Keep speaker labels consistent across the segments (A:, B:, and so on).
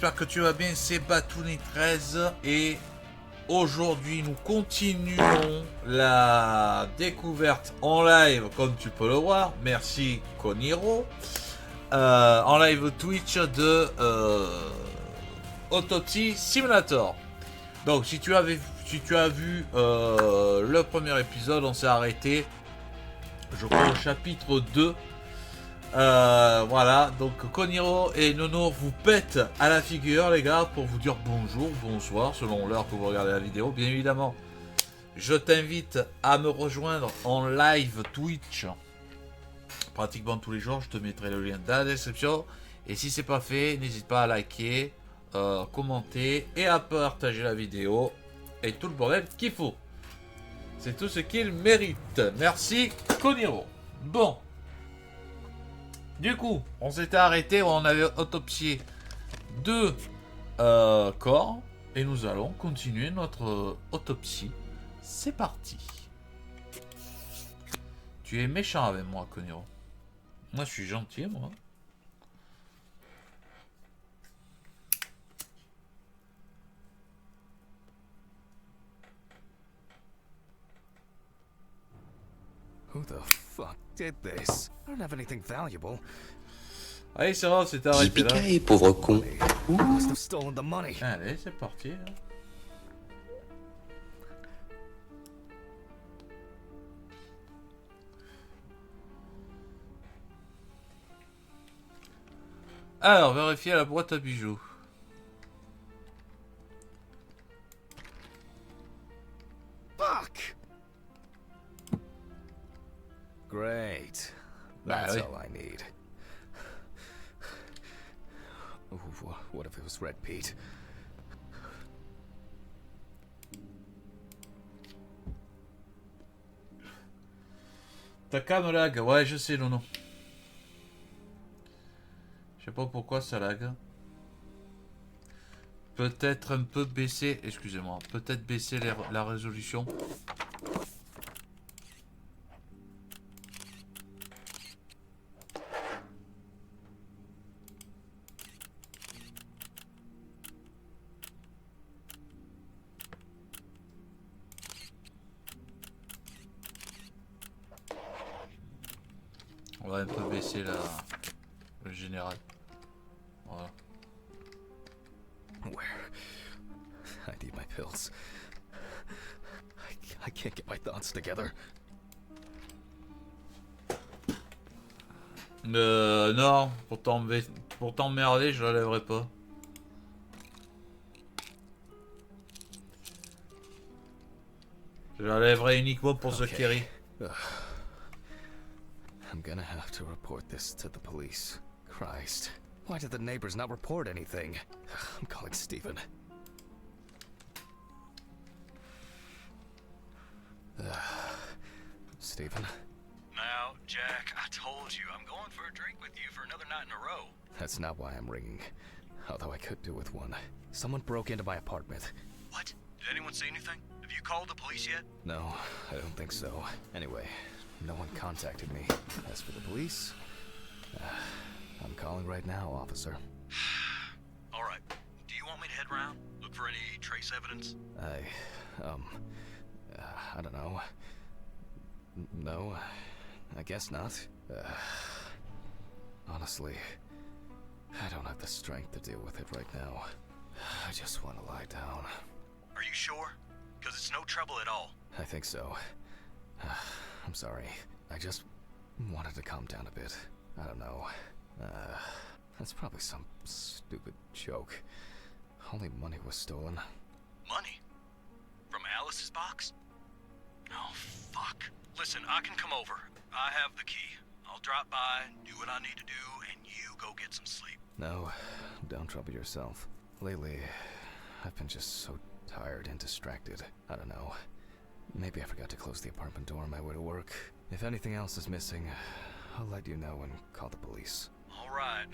A: j'espère que tu vas bien, c'est Batouni13 et aujourd'hui nous continuons la découverte en live comme tu peux le voir, merci Koniro, en live Twitch de Autopsie Simulator. Donc si tu as vu le premier épisode, on s'est arrêté, je crois, au chapitre 2. Voilà, donc Koniro et Nono vous pètent à la figure, les gars, pour vous dire bonjour, bonsoir, selon l'heure que vous regardez la vidéo. Bien évidemment, je t'invite à me rejoindre en live Twitch pratiquement tous les jours. Je te mettrai le lien dans la description. Et si c'est pas fait, n'hésite pas à liker, commenter et à partager la vidéo et tout le bordel qu'il faut. C'est tout ce qu'il mérite. Merci Koniro. Bon. Du coup, on s'était arrêté, on avait autopsié 2 corps et nous allons continuer notre autopsie. C'est parti. Tu es méchant avec moi, Koniro. Moi, je suis gentil, moi.
B: Who the fuck did this? I don't have anything valuable.
A: Allez, ça va, c'est arrêté là.
C: Yippee-ki-yay, pauvre con.
B: Must have stolen the money.
A: Allez, c'est parti. Hein. Alors, vérifier la boîte à bijoux.
B: Fuck. Great.
A: Bah,
B: That's
A: oui.
B: all I need. Ooh, what if it was Red Pete?
A: Ta cam lag, ouais, je sais, non. Je sais pas pourquoi ça lag. Peut-être un peu baisser, excusez-moi, peut-être baisser la résolution. On va un peu baisser le général. Voilà.
B: Where? I need my pills. I can't get my thoughts together.
A: Non, pour t'emmerder, je la lèverai pas. Je la lèverai uniquement pour The Kerry.
B: I'm gonna have to report this to the police. Christ. Why did the neighbors not report anything? I'm calling Stephen. Stephen?
D: Now, Jack, I told you, I'm going for a drink with you for another night in a row.
B: That's not why I'm ringing. Although I could do with one. Someone broke into my apartment.
D: What? Did anyone say anything? Have you called the police yet?
B: No, I don't think so. Anyway, no one contacted me. As for the police, I'm calling right now, officer.
D: All right. Do you want me to head around? Look for any trace evidence?
B: I don't know. No, I guess not. Honestly, I don't have the strength to deal with it right now. I just want to lie down.
D: Are you sure? Because it's no trouble at all.
B: I think so. I'm sorry. I just wanted to calm down a bit. I don't know. That's probably some stupid joke. Only money was stolen.
D: Money? From Alice's box? Oh, fuck. Listen, I can come over. I have the key. I'll drop by, do what I need to do, and you go get some sleep.
B: No, don't trouble yourself. Lately, I've been just so tired and distracted. I don't know. Maybe I forgot to close the apartment door on my way to work. If anything else is missing, I'll let you know and call the police.
D: All right.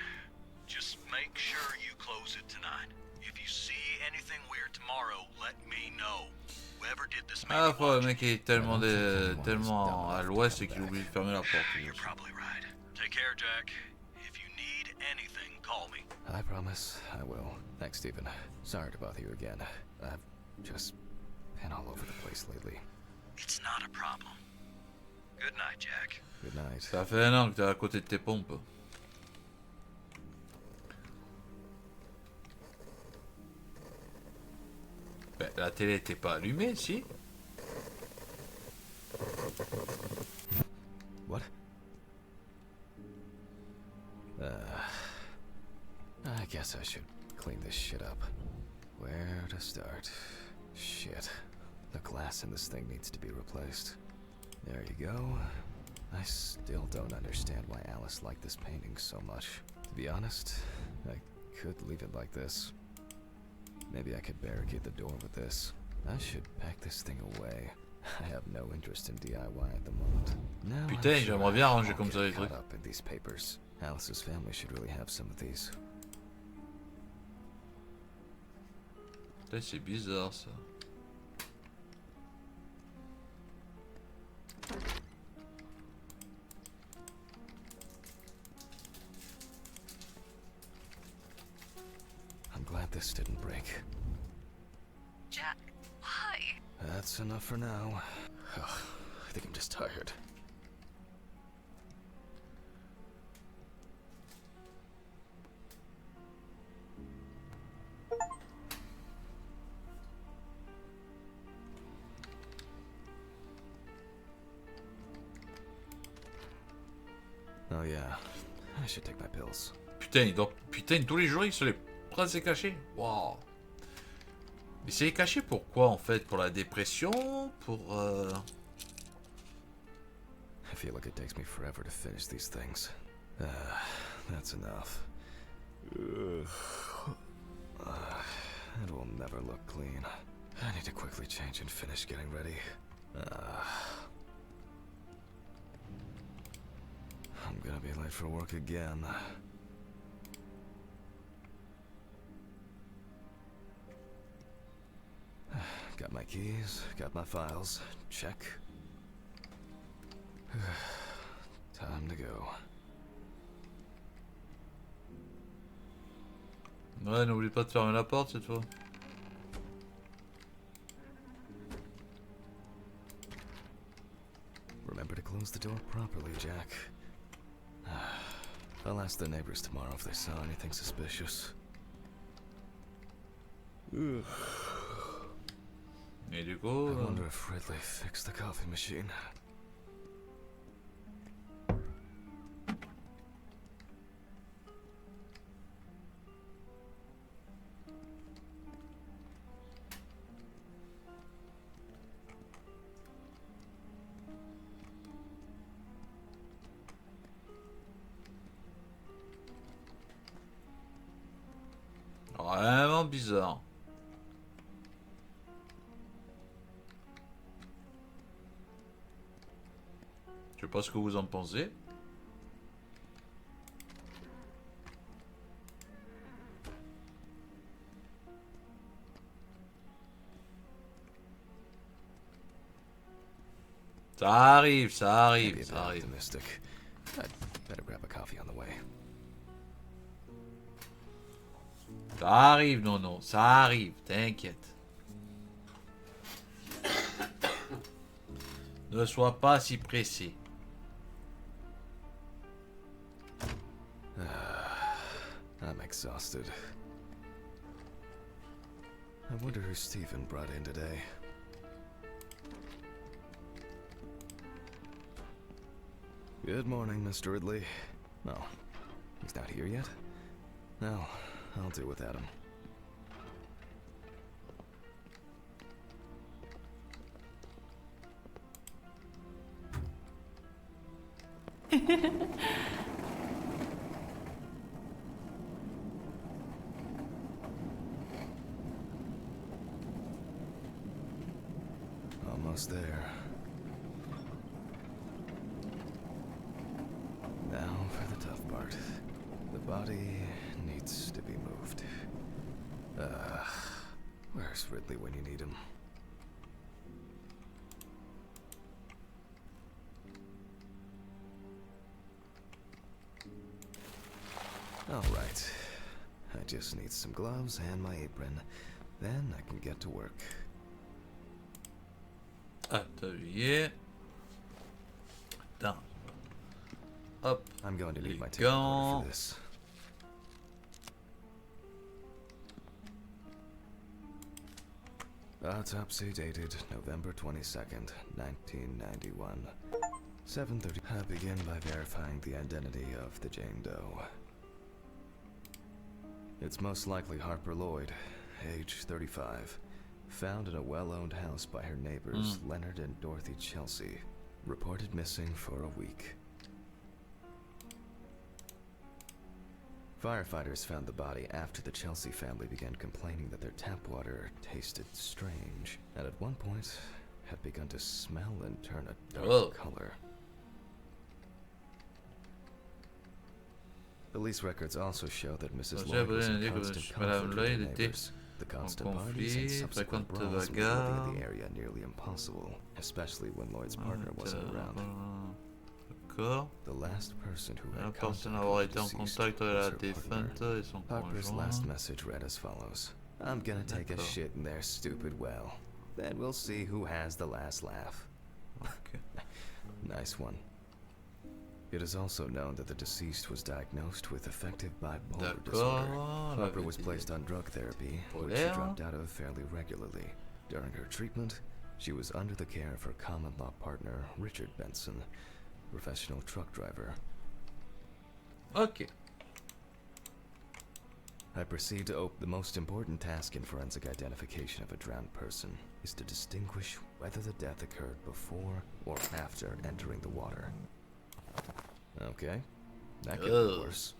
D: Just make sure you close it tonight. If you see anything weird tomorrow, let me know. Whoever did this
A: Ah, fois, le mec est tellement à l'ouest qu'il oublie de fermer la porte.
D: You're probably right. Take care, Jack. If you need anything, call me.
B: I promise I will. Thanks, Stephen. Sorry to bother you again. I've just been all over the place lately.
D: It's not a problem. Good night, Jack.
B: Good night.
A: Ça fait un an que t'es à côté de tes pompes. Ben, la télé était pas allumée, si?
B: What? I guess I should clean this shit up. Where to start? Shit. The glass in this thing needs to be replaced. There you go. I still don't understand why Alice liked this painting so much. To be honest, I could leave it like this. Maybe I could barricade the door with this. I should pack this thing away. I have no interest in DIY at the moment. Now
A: Putain, j'aimerais bien ranger comme ça les
B: caught
A: trucs.
B: up in these papers. Alice's family should really have some of these.
A: Putain, c'est bizarre ça.
B: I'm glad this didn't break.
C: Jack, why?
B: That's enough for now. Ugh, I think I'm just tired. Oh yeah, I should take my pills.
A: Putain, putain, tous les jours il se les prend ses cachets. Waouh. Mais c'est les cachets pourquoi en fait? Pour la dépression? Pour
B: I feel like it takes me forever to finish these things. That's enough. It will never look clean. I need to quickly change and finish getting ready. I'm gonna be late for work again. Got my keys, got my files. Check. Time to go.
A: Ouais, n'oublie pas de fermer la porte cette fois.
B: Remember to close the door properly, Jack. I'll ask the neighbors tomorrow if they saw anything suspicious.
A: Et du coup...
B: I wonder if Ridley fixed the coffee machine.
A: Vraiment bizarre. Je sais pas ce que vous en pensez. Ça arrive, ça arrive,
B: Maybe a bit
A: ça arrive.
B: optimistic. I'd better grab a coffee on the way.
A: Ça arrive, non, ça arrive, t'inquiète. Ne sois pas si pressé.
B: I'm exhausted. I wonder who Stephen brought in today. Good morning, Mr. Ridley. Oh, he's not here yet? No, I'll do without him. Almost there. Now for the tough part. The body needs to be moved. Where's Ridley when you need him? All right. I just need some gloves and my apron. Then I can get to work.
A: Atelier. Putain. Hop.
B: I'm going to
A: Les
B: need my tape recorder
A: gants.
B: for this. Autopsy dated November 22nd, 1991. 7:30. I begin by verifying the identity of the Jane Doe. It's most likely Harper Lloyd, age 35. Found in a well-owned house by her neighbors, Leonard and Dorothy Chelsea. Reported missing for a week. Firefighters found the body after the Chelsea family began complaining that their tap water tasted strange, and at one point had begun to smell and turn a dark color. Police records also show that Mrs. Lloyd was in constant conflict with her neighbors. The constant parties and subsequent brawls made living in the area nearly impossible, especially when Lloyd's partner wasn't around. The last person who had contact with the deceased was her partner. Harper's last message read as follows: I'm gonna take a shit in their stupid well. Then we'll see who has the last laugh.
A: Okay.
B: Nice one. It is also known that the deceased was diagnosed with affective bipolar disorder. Harper was placed on drug therapy, which she dropped out of fairly regularly. During her treatment, she was under the care of her common-law partner, Richard Benson, professional truck driver.
A: Ok.
B: I proceed to open the most important task in forensic identification of a drowned person is to distinguish whether the death occurred before or after entering the water. Okay, that could be worse.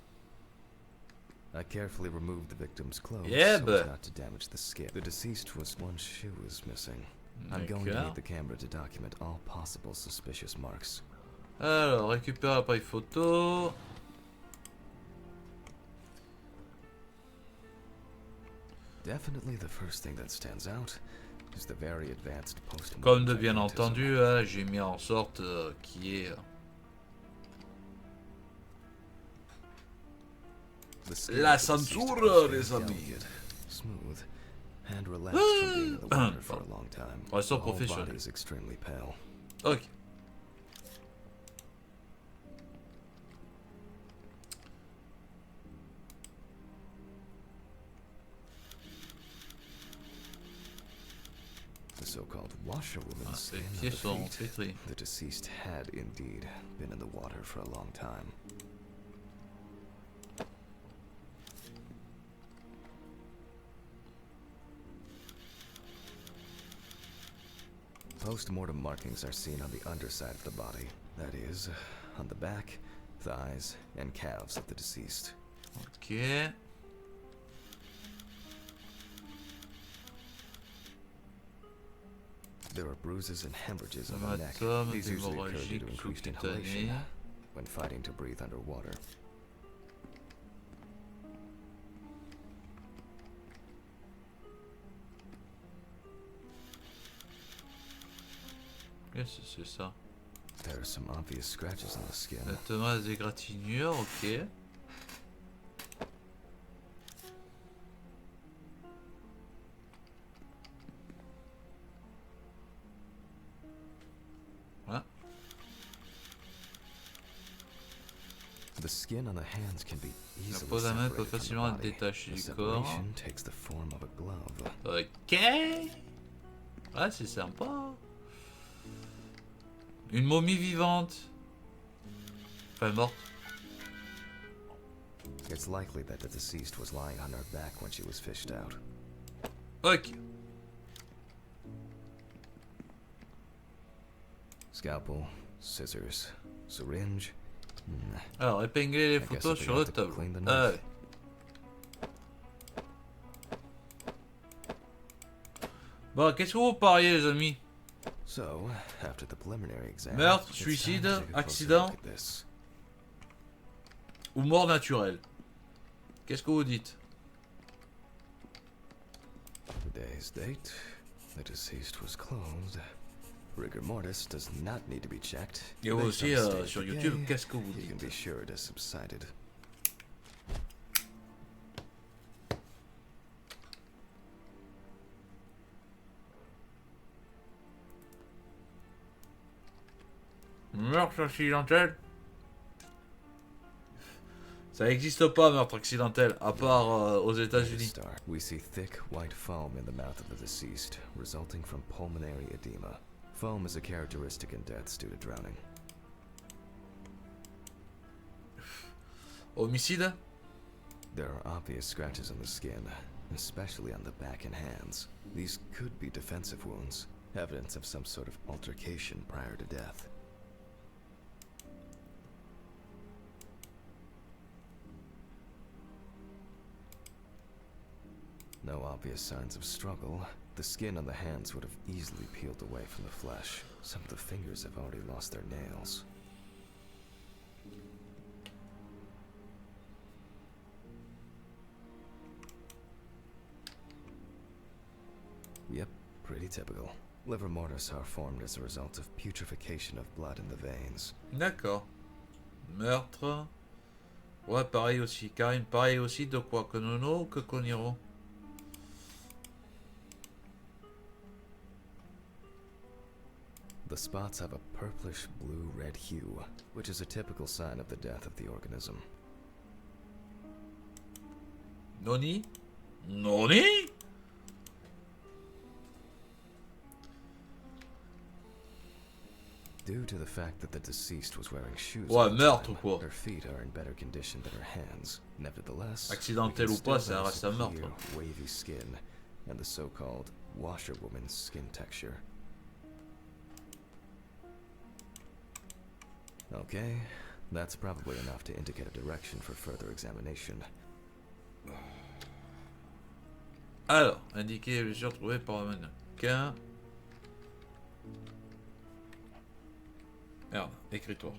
B: I carefully removed the victim's clothes so as not to damage the skin. The deceased was one shoe was missing. I'm going to need the camera to document all possible suspicious marks.
A: Alors, récupère l'appareil photo.
B: Definitely the first thing that stands out is the very advanced post-mortem.
A: Comme de bien entendu, hein, j'ai mis en sorte qu'il y ait la censure, les amis.
B: Smooth and relaxed from being in the water for a long time.
A: Restons
B: The whole body
A: professionnels.
B: is extremely pale.
A: Ok.
B: The so-called washerwoman's skin
A: Les
B: on
A: pieds
B: the
A: sont
B: feet.
A: pétris.
B: The deceased had indeed been in the water for a long time. Post-mortem markings are seen on the underside of the body, that is, on the back, thighs, and calves of the deceased.
A: Ok.
B: There are bruises and hemorrhages on the neck.
A: Hématome,
B: These usually occur due
A: hémorragique,
B: to increased
A: sous-cutané.
B: inhalation when fighting to breathe underwater.
A: Qu'est-ce que c'est ça?
B: There are some obvious scratches on the skin.
A: Vêtements des égratignures, ok. Voilà.
B: The skin on the hands can be
A: La
B: easily
A: peau de la main peut
B: separated from the
A: facilement être
B: body.
A: détachée
B: The
A: du corps.
B: separation takes the form of a glove.
A: Ok. Ouais, c'est sympa. Une momie vivante. Enfin, morte.
B: It's likely that the deceased was lying on her back when she was fished out.
A: Ok.
B: Scalpel, scissors, syringe.
A: Alors, épingler les
B: I guess
A: photos
B: I'll
A: sur
B: have
A: le
B: to
A: tableau.
B: clean the knife.
A: Allez. Bon, qu'est-ce que vous pariez, les amis?
B: So, after the preliminary exam,
A: Meurtre,
B: it's time
A: suicide,
B: to take a closer
A: accident.
B: look at this.
A: Ou mort naturelle? Qu'est-ce que vous dites?
B: Today's date. The deceased was closed. Rigor mortis does not need to be checked.
A: Et
B: Based
A: aussi
B: on the state
A: sur
B: of
A: YouTube,
B: decay,
A: qu'est-ce que vous
B: you can
A: dites?
B: be sure it has subsided.
A: Meurtre accidentel. Ça n'existe pas, meurtre accidentel, à part aux États-Unis.
B: We see thick white foam in the mouth of the deceased, resulting from pulmonary edema. Foam is a characteristic in deaths due to drowning.
A: Homicide.
B: There are obvious scratches on the skin, especially on the back and hands. These could be defensive wounds, evidence of some sort of altercation prior to death. No obvious signs of struggle. The skin on the hands would have easily peeled away from the flesh. Some of the fingers have already lost their nails. Yep, pretty typical. Liver mortis are formed as a result of putrefaction of blood in the veins.
A: D'accord. Meurtre. Ouais, pareil aussi. Karine, pareil aussi. De quoi? Que Nono ou que Koniro?
B: The spots have a purplish blue-red hue, which is a typical sign of the death of the organism.
A: Noni? Noni?
B: Due to the fact that the deceased was wearing shoes,
A: Ouais, meurtre
B: time,
A: quoi.
B: her feet are in better condition than her hands. Nevertheless,
A: Accidentel ou pas, ça reste un meurtre.
B: Wavy skin and the so-called washerwoman's skin texture. Okay, that's probably enough to indicate a direction for further examination.
A: Alors, indiquer les blessures trouvées par un mannequin. Merde, écris-toi.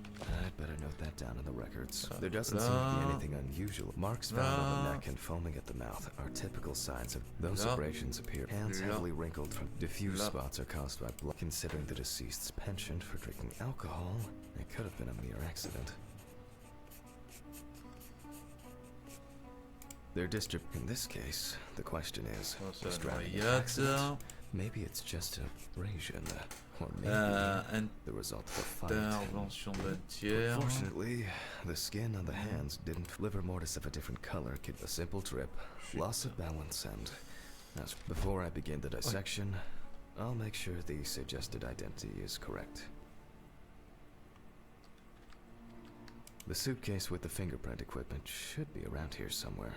B: I'd better note that down in the records. There doesn't seem to be anything unusual. Marks found on the neck and foaming at the mouth are typical signs of those abrasions appear. Hands heavily wrinkled from diffuse spots are caused by blood. Considering the deceased's penchant for drinking alcohol, it could have been a mere accident. Their in this case, the question is, was drowning an accident? Maybe it's just an abrasion, or maybe the result of a fight. Unfortunately, the skin on the hands didn't. Liver mortis of a different color could a simple trip, loss of balance, and as before I begin the dissection, I'll make sure the suggested identity is correct. The suitcase with the fingerprint equipment should be around here somewhere.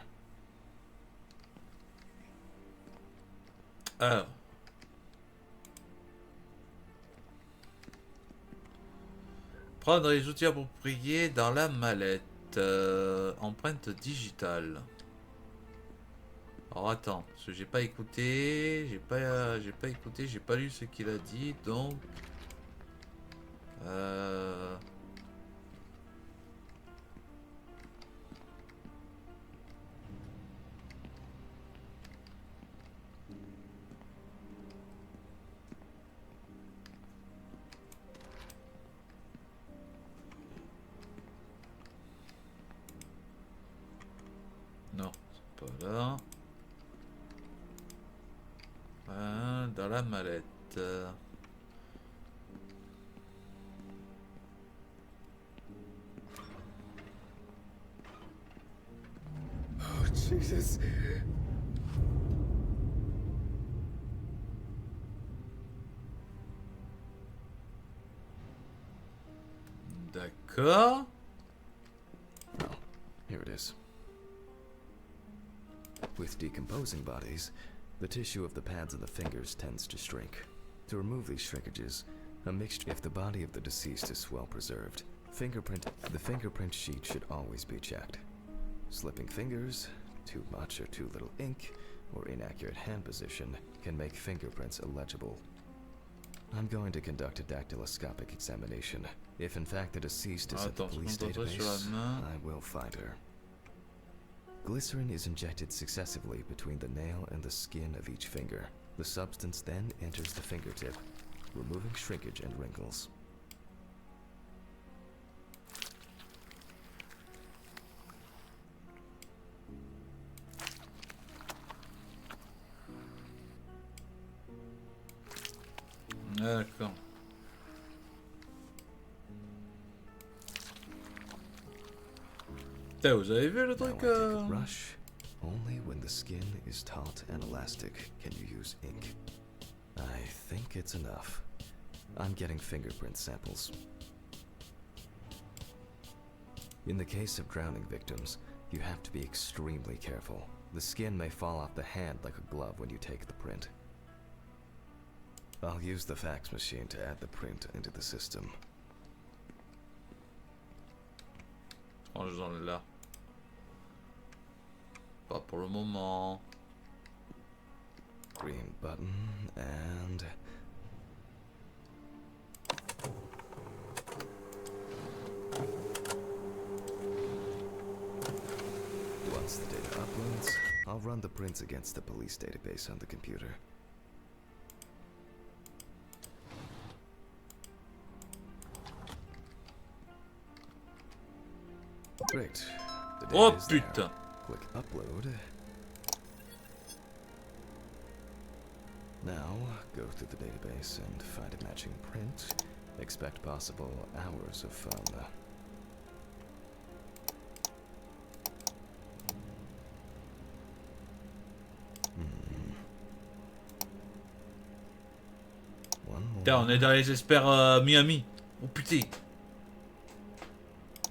A: Alors. Prendre les outils appropriés dans la mallette. Empreinte digitale. Alors attends, parce que j'ai pas écouté, j'ai pas lu ce qu'il a dit, donc. Non, c'est pas là. Dans la mallette.
B: Oh, Jesus.
A: D'accord.
B: Oh, here it is. With decomposing bodies, the tissue of the pads of the fingers tends to shrink. To remove these shrinkages, a mixture if the body of the deceased is well preserved, the fingerprint sheet should always be checked. Slipping fingers, too much or too little ink, or inaccurate hand position can make fingerprints illegible. I'm going to conduct a dactyloscopic examination. If in fact the deceased is at the police database, I will find her. Glycerin is injected successively between the nail and the skin of each finger. The substance then enters the fingertip, removing shrinkage and wrinkles.
A: D'accord. Putain, vous avez vu le
B: Now I
A: truc
B: take a brush. Only when the skin is taut and elastic can you use ink. I think it's enough. I'm getting fingerprint samples. In the case of drowning victims, you have to be extremely careful. The skin may fall off the hand like a glove when you take the print. I'll use the fax machine to add the print into the system.
A: Range-en là. Pas pour le moment.
B: Green button and... Once the data uploads, I'll run the prints against the police database on the computer. Great. The data
A: Oh
B: is there.
A: putain.
B: Click upload. Now, go through the database and find a matching print. Expect possible hours of fun. One more.
A: Putain, on est dans les experts Miami. Oh putain.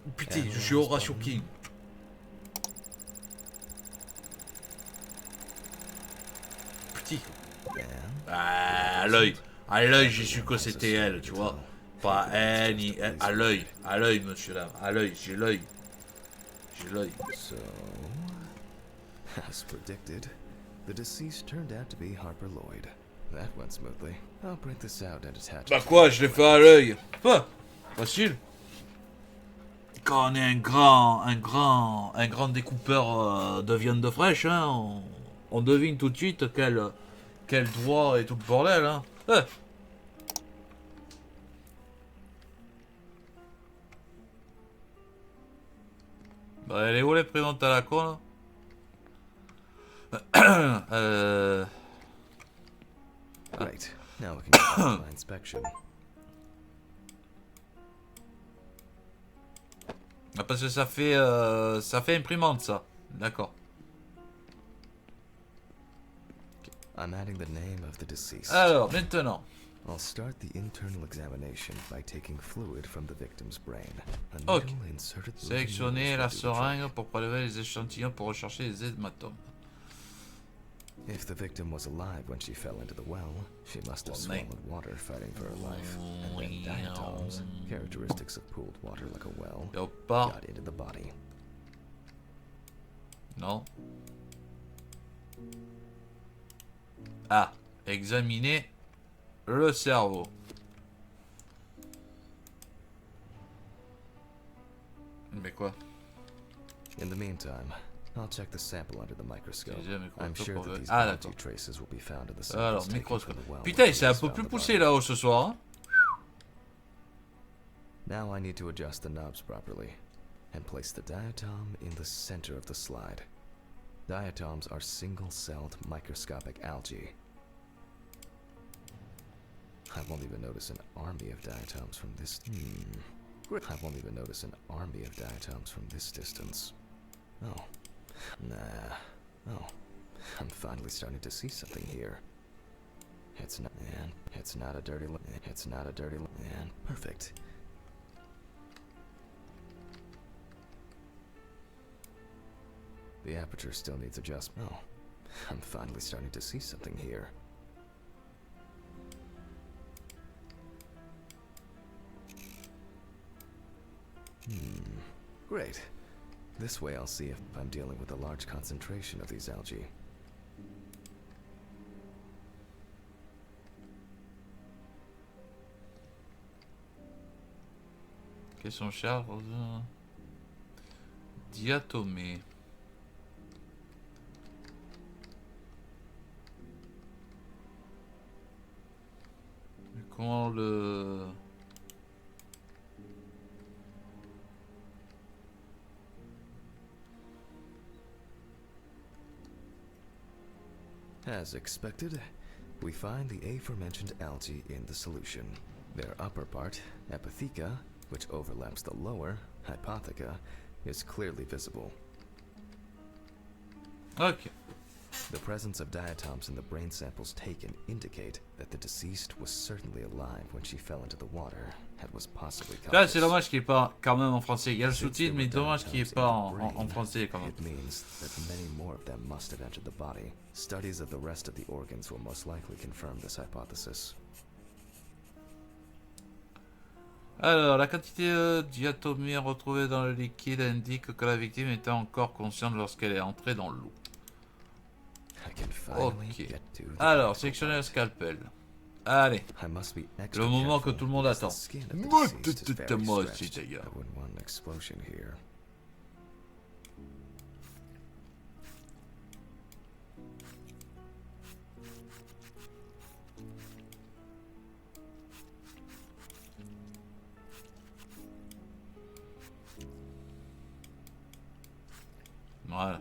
A: Oh putain, je suis Horatio King. Putain.
B: And
A: Ah, à l'œil, j'ai su que c'était elle, tu vois. Pas elle ni elle. À l'œil, monsieur là. À l'œil, j'ai l'œil. J'ai l'œil.
B: so, as predicted, the deceased turned out to be Harper Lloyd. That went smoothly. I'll print this out and attach it
A: Bah
B: to
A: quoi,
B: the
A: je l'ai fait à l'œil. Pas facile. Quand on est un grand découpeur de viande fraîche, hein, on devine tout de suite quel doigt et tout le bordel, hein. Bah, elle est où les présentes à la con, là?
B: Great. Now we can get back to my inspection.
A: Ah, parce que ça fait imprimante, ça. D'accord.
B: I'm adding the name of the deceased.
A: Alors, maintenant.
B: I'll start the internal examination by taking fluid from the victim's brain. A
A: Ok.
B: needle inserted through the
A: Sélectionnez la
B: needle will do the
A: seringue
B: trick.
A: pour prélever les échantillons pour rechercher les hématomes.
B: If the victim was alive when she fell into the well, she must have
A: Oh, mate.
B: swallowed water fighting for her life. And then diatoms, characteristics of pooled water like a well,
A: Y'a pas.
B: got into the body.
A: Non. Ah. Examiner le cerveau. Mais quoi?
B: In the meantime, I'll check the sample under the microscope.
A: Deuxième microscope
B: I'm sure
A: pour
B: that
A: ver-
B: these
A: Ah,
B: algae
A: d'accord.
B: traces will be found in the
A: Alors,
B: samples taken from
A: microscope.
B: the well
A: Putain,
B: when
A: c'est un
B: police
A: peu
B: found
A: plus
B: the
A: poussé
B: body.
A: là-haut ce soir. Hein.
B: Now I need to adjust the knobs properly and place the diatom in the center of the slide. Diatoms are single-celled microscopic algae. I won't even notice an army of diatoms from this. I won't even notice an army of diatoms from this distance. Oh, nah. Oh, I'm finally starting to see something here. It's not a dirty. It's not a dirty. And perfect. The aperture still needs adjustment. Oh, I'm finally starting to see something here. Great. This way I'll see if I'm dealing with a large concentration of these algae.
A: Question charge. Diatomée. Mais comment le...
B: As expected, we find the aforementioned algae in the solution. Their upper part, Epitheca, which overlaps the lower, Hypotheca, is clearly visible.
A: Ok.
B: The presence of diatoms in the brain samples taken indicate that the deceased was certainly alive when she fell into the water and was possibly
A: Là, c'est
B: conscious.
A: dommage qu'il n'est pas quand même en français. Il y a le
B: Since
A: sous-titre,
B: there
A: mais
B: were
A: dommage qu'il n'est
B: diatoms
A: pas
B: in the
A: en
B: brain,
A: français quand même.
B: It means that many more of them must have entered the body. Studies of the rest of the organs will most likely confirm this hypothesis.
A: Alors, la quantité diatomée retrouvée dans le liquide indique que la victime était encore consciente lorsqu'elle est entrée dans l'eau.
B: I can finally
A: Ok.
B: get to the
A: Alors,
B: critical
A: sélectionner le
B: part.
A: scalpel. Allez.
B: I must be extra
A: Le moment que
B: careful
A: tout le monde
B: because
A: attend.
B: the skin of the
A: Moi,
B: deceased is very
A: moi
B: stretched.
A: aussi, d'ailleurs.
B: I wouldn't want an explosion here.
A: Voilà.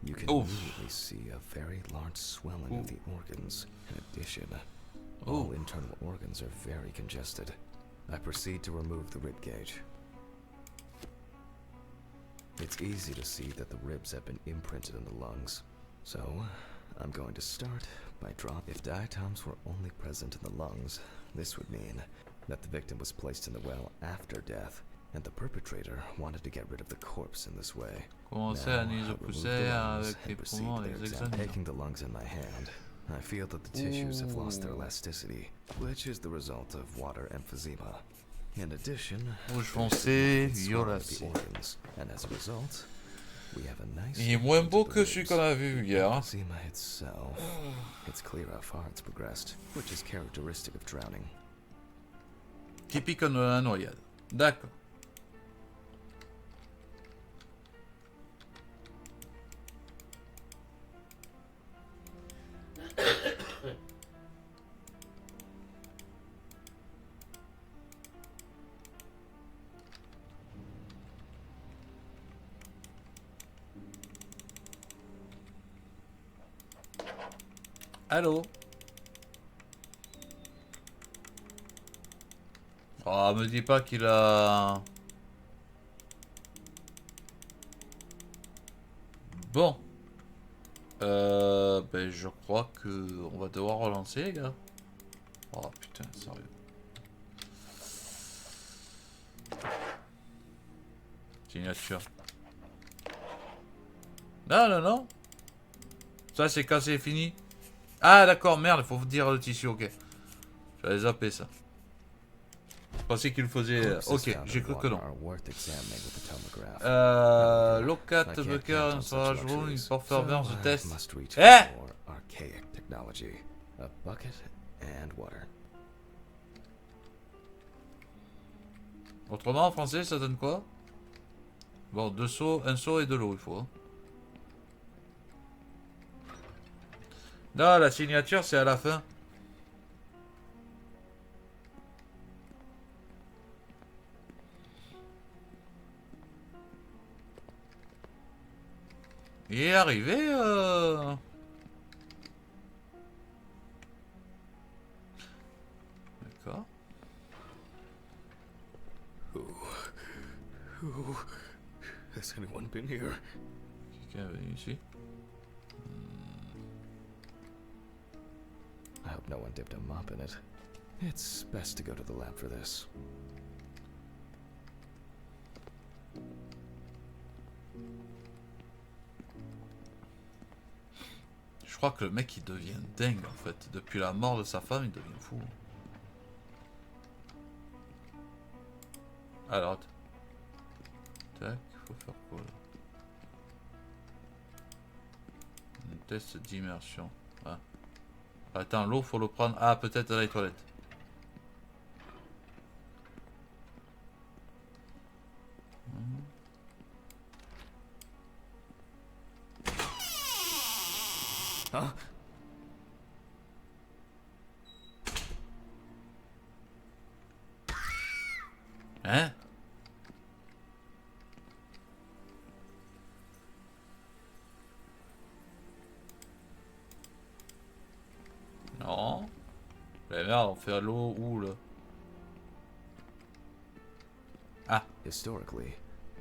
B: You can
A: Oof.
B: immediately see a very large swelling of the organs. In addition,
A: Ooh.
B: all internal organs are very congested. I proceed to remove the rib cage. It's easy to see that the ribs have been imprinted in the lungs. So, I'm going to start by drawing. If diatoms were only present in the lungs, this would mean that the victim was placed in the well after death, and the perpetrator wanted to get rid of the corpse in this way.
A: Commencer
B: Now,
A: à analyser
B: I'll
A: le
B: remove
A: poussé
B: the lungs
A: avec les
B: and proceed
A: poumons
B: to
A: et
B: their
A: les
B: exam.
A: examiner.
B: Taking the lungs in my hand, I feel that the tissues have lost their elasticity, which is the result of water emphysema. In addition,
A: Rouge
B: there's
A: foncé,
B: significant swelling of the
A: violacé.
B: organs, and as a result, we have a nice.
A: Il est moins beau
B: imprint of
A: que
B: the
A: celui
B: ribs.
A: qu'on a vu hier. hein.
B: Emphysema itself, it's clear how far it's progressed, which is characteristic of drowning.
A: Typique de la noyade. D'accord. Allô? Oh, me dis pas qu'il a... Bon. Ben, je crois que on va devoir relancer, les gars. Oh, putain, sérieux. Signature. Non, non, non. Ça, c'est quand c'est fini. Ah, d'accord, merde, il faut dire le tissu, ok. J'avais zappé ça. Je pensais qu'il le faisait... Ok, j'ai cru que non. Locate Bucker, storage room, une performance de test. Eh! Autrement, en français, ça donne quoi? Bon, deux seaux, un seau et de l'eau, il faut. Hein. Non, la signature, c'est à la fin. Il est arrivé, D'accord.
B: Who has anyone been here?
A: Quelqu'un est venu ici.
B: I hope no one dipped a mop in it. It's best to go to the lab for this.
A: Je crois que le mec il devient dingue en fait. Depuis la mort de sa femme, il devient fou. Alors, attends. Tac, faut faire quoi là? Un test d'immersion. Ah. Attends, l'eau, faut le prendre. Ah, peut-être dans les toilettes.
B: Huh?
A: Hein? Non. Mais merde, on fait l'eau où là?
B: Historically,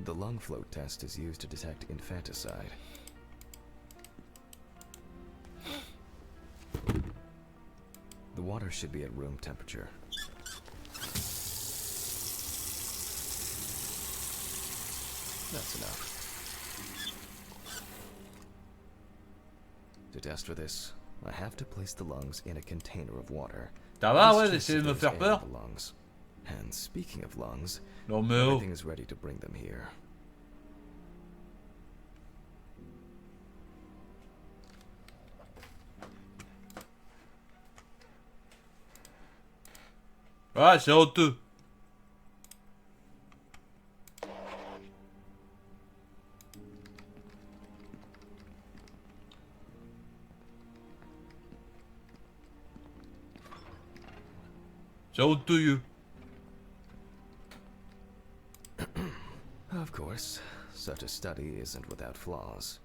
B: the lung float test is used to detect infanticide. The water should be at room temperature. That's enough. To test for this, I have to place the lungs in a container of water.
A: Ça va,
B: This
A: ouais,
B: checks
A: d'essayer
B: if
A: de me
B: there's
A: faire
B: air
A: peur.
B: in the lungs. And speaking of lungs,
A: Non mais oh.
B: everything is ready to bring them here.
A: Ah, c'est honteux. C'est honteux.
B: Of course, such a study isn't without flaws.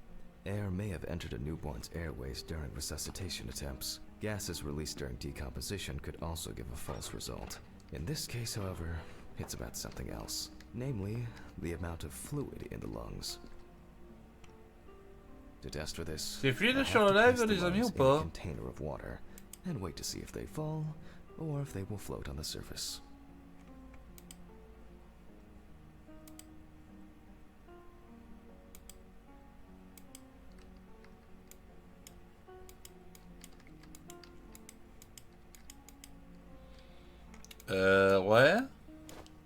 B: Air may have entered a newborn's airways during resuscitation attempts. Gases released during decomposition could also give a false result. In this case, however, it's about something else, namely, the amount of fluid in the lungs. To test for this,
A: C'est fluide
B: I
A: sur
B: have
A: le
B: to
A: live,
B: place the
A: les amis,
B: lungs
A: ou
B: in a
A: pas?
B: container of water, and wait to see if they fall, or if they will float on the surface.
A: Ouais.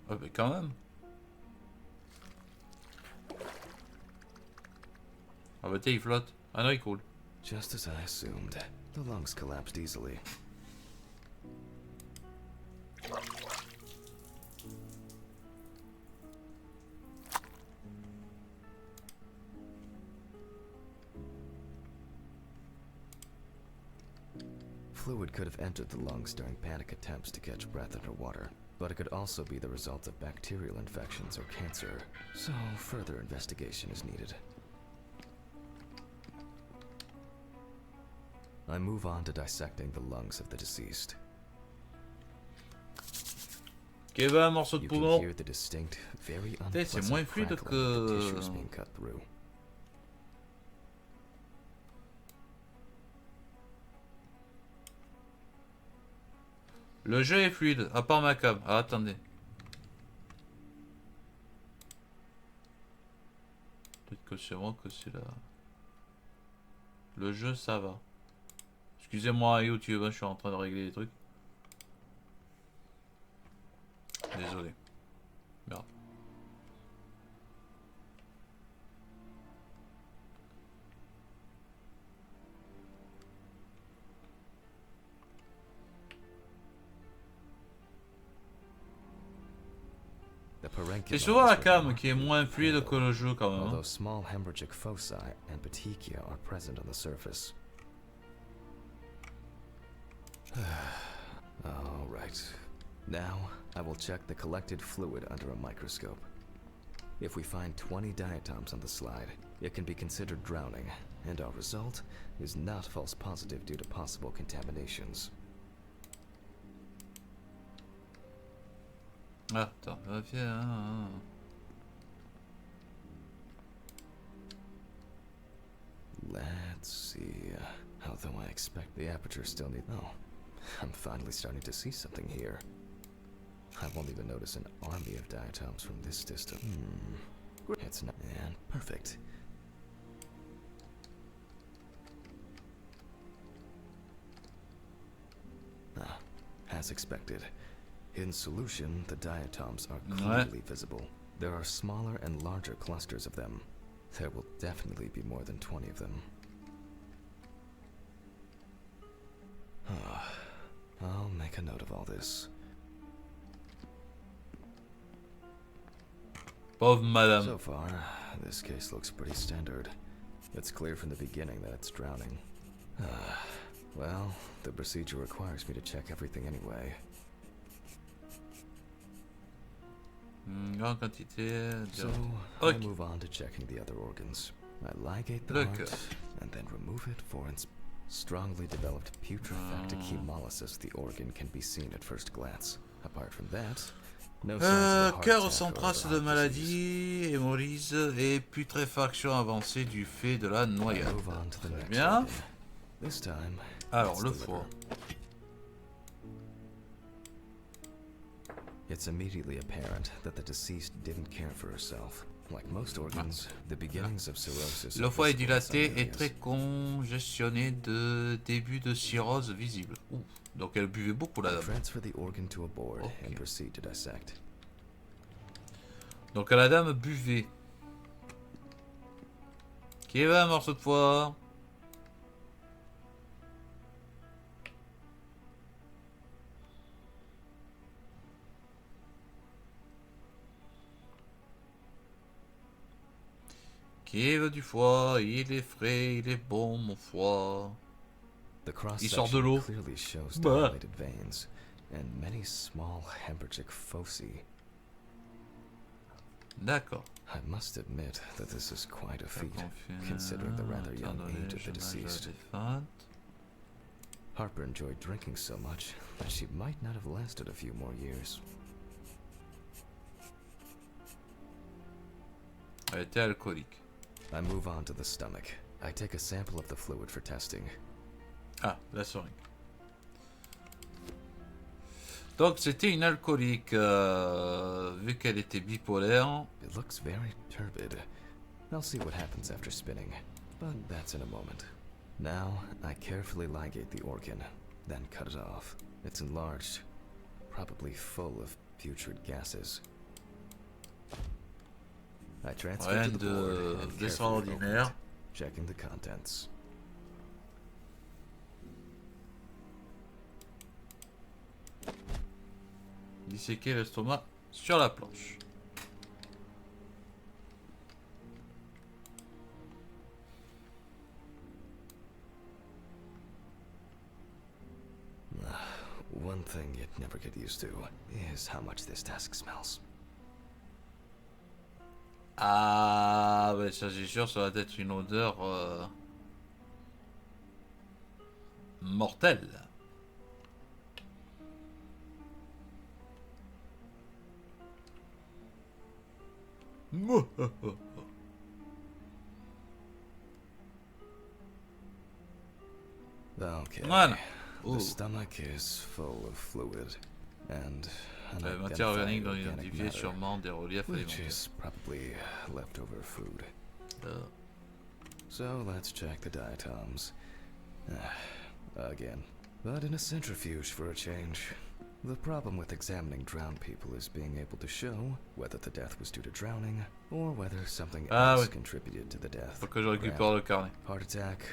A: Ouais, mais quand même. Ah bah tiens, il flotte. Ah non, il coule.
B: Just as I assumed, the lungs collapsed easily. Fluid could have entered the lungs during panic attempts to catch breath underwater, but it could also be the result of bacterial infections or cancer, so further investigation is needed. I move on to dissecting the lungs of the deceased.
A: Ok, bah, un morceau de
B: You can
A: poumon.
B: hear the distinct, very
A: C'est moins
B: unpleasant
A: fluide
B: crackling of the
A: que...
B: tissues being cut through.
A: Le jeu est fluide, à part ma cam. Ah, attendez. Peut-être que c'est moi que c'est là. Le jeu, ça va. Excusez-moi, YouTube, hein, je suis en train de régler les trucs. Désolé. Merde. C'est souvent la cam qui est moins fluide que le jeu quand même.
B: Although small hemorrhagic foci and petechia are present on the surface. All right. Now, I will check the collected fluid under a microscope. If we find 20 diatoms on the slide, it can be considered drowning, and our result is not false positive due to possible contaminations.
A: Attends, viens.
B: Let's see. Although I expect the aperture still need. Oh, I'm finally starting to see something here. I won't even notice an army of diatoms from this distance. It's not. And perfect. Ah, as expected. In solution, the diatoms are clearly visible. There are smaller and larger clusters of them. There will definitely be more than 20 of them. I'll make a note of all this.
A: Pauvre madame.
B: So far, this case looks pretty standard. It's clear from the beginning that it's drowning. Well, the procedure requires me to check everything anyway.
A: Grande quantité.
B: So, I move on to checking the other organs. I ligate the heart, and then remove it for strongly developed putrefactic hemolysis of the organ can be seen at first glance. Apart from that, No signs of a heart
A: Cœur
B: attack
A: sans
B: or
A: trace
B: other
A: de
B: heart
A: maladie, hémolyse et putréfaction avancée du fait de la
B: disease.
A: noyade.
B: Move on to the
A: Très
B: next
A: bien.
B: organ. This time,
A: Alors,
B: it's
A: le
B: the
A: foie.
B: liver. It's immediately apparent that the deceased didn't care for herself. Like most organs, the beginnings of cirrhosis
A: Le
B: are
A: foie est
B: visible in some
A: dilaté et
B: areas.
A: très congestionné de début de cirrhose visible. Ouh. Donc elle buvait beaucoup la dame.
B: Transfer the organ to a board
A: Okay.
B: and proceed to dissect.
A: Donc la dame buvait. Qui veut un morceau de foie? Qui veut du foie? Il est frais, il est bon, mon foie.
B: The cross
A: Il sort de l'eau.
B: section clearly shows
A: Bah.
B: dilated veins and many small hemorrhagic foci.
A: D'accord.
B: I must admit that this is quite a feat, considering the rather young age of the deceased. Harper enjoyed drinking so much that she might not have lasted a few more years.
A: Elle était alcoolique.
B: I move on to the stomach. I take a sample of the fluid for testing.
A: Ah, la seringue. Donc c'était une alcoolique, vu qu'elle était bipolaire.
B: It looks very turbid. I'll see what happens after spinning, but that's in a moment. Now, I carefully ligate the organ, then cut it off. It's enlarged, probably full of putrid gases. I transfer
A: Rien
B: to the board and carefully open
A: d'extraordinaire.
B: it, checking the contents.
A: Disséquer l'estomac sur la planche.
B: One thing you'd never get used to is how much this task smells.
A: Ah, ben ça c'est sûr, ça va être une odeur mortelle.
B: Okay.
A: Voilà.
B: The
A: Ouh.
B: stomach is full of fluid and an
A: La matière organique non
B: organic
A: identifiée,
B: matter,
A: sûrement des reliefs
B: which
A: alimentaires.
B: is probably leftover food.
A: Euh,
B: So let's check the diatoms. Again. But in a centrifuge for a change. The problem with examining drowned people is being able to show whether the death was due to drowning or whether something
A: Ah,
B: else
A: oui.
B: contributed to the death.
A: Faut que je récupère le carnet.
B: Heart attack,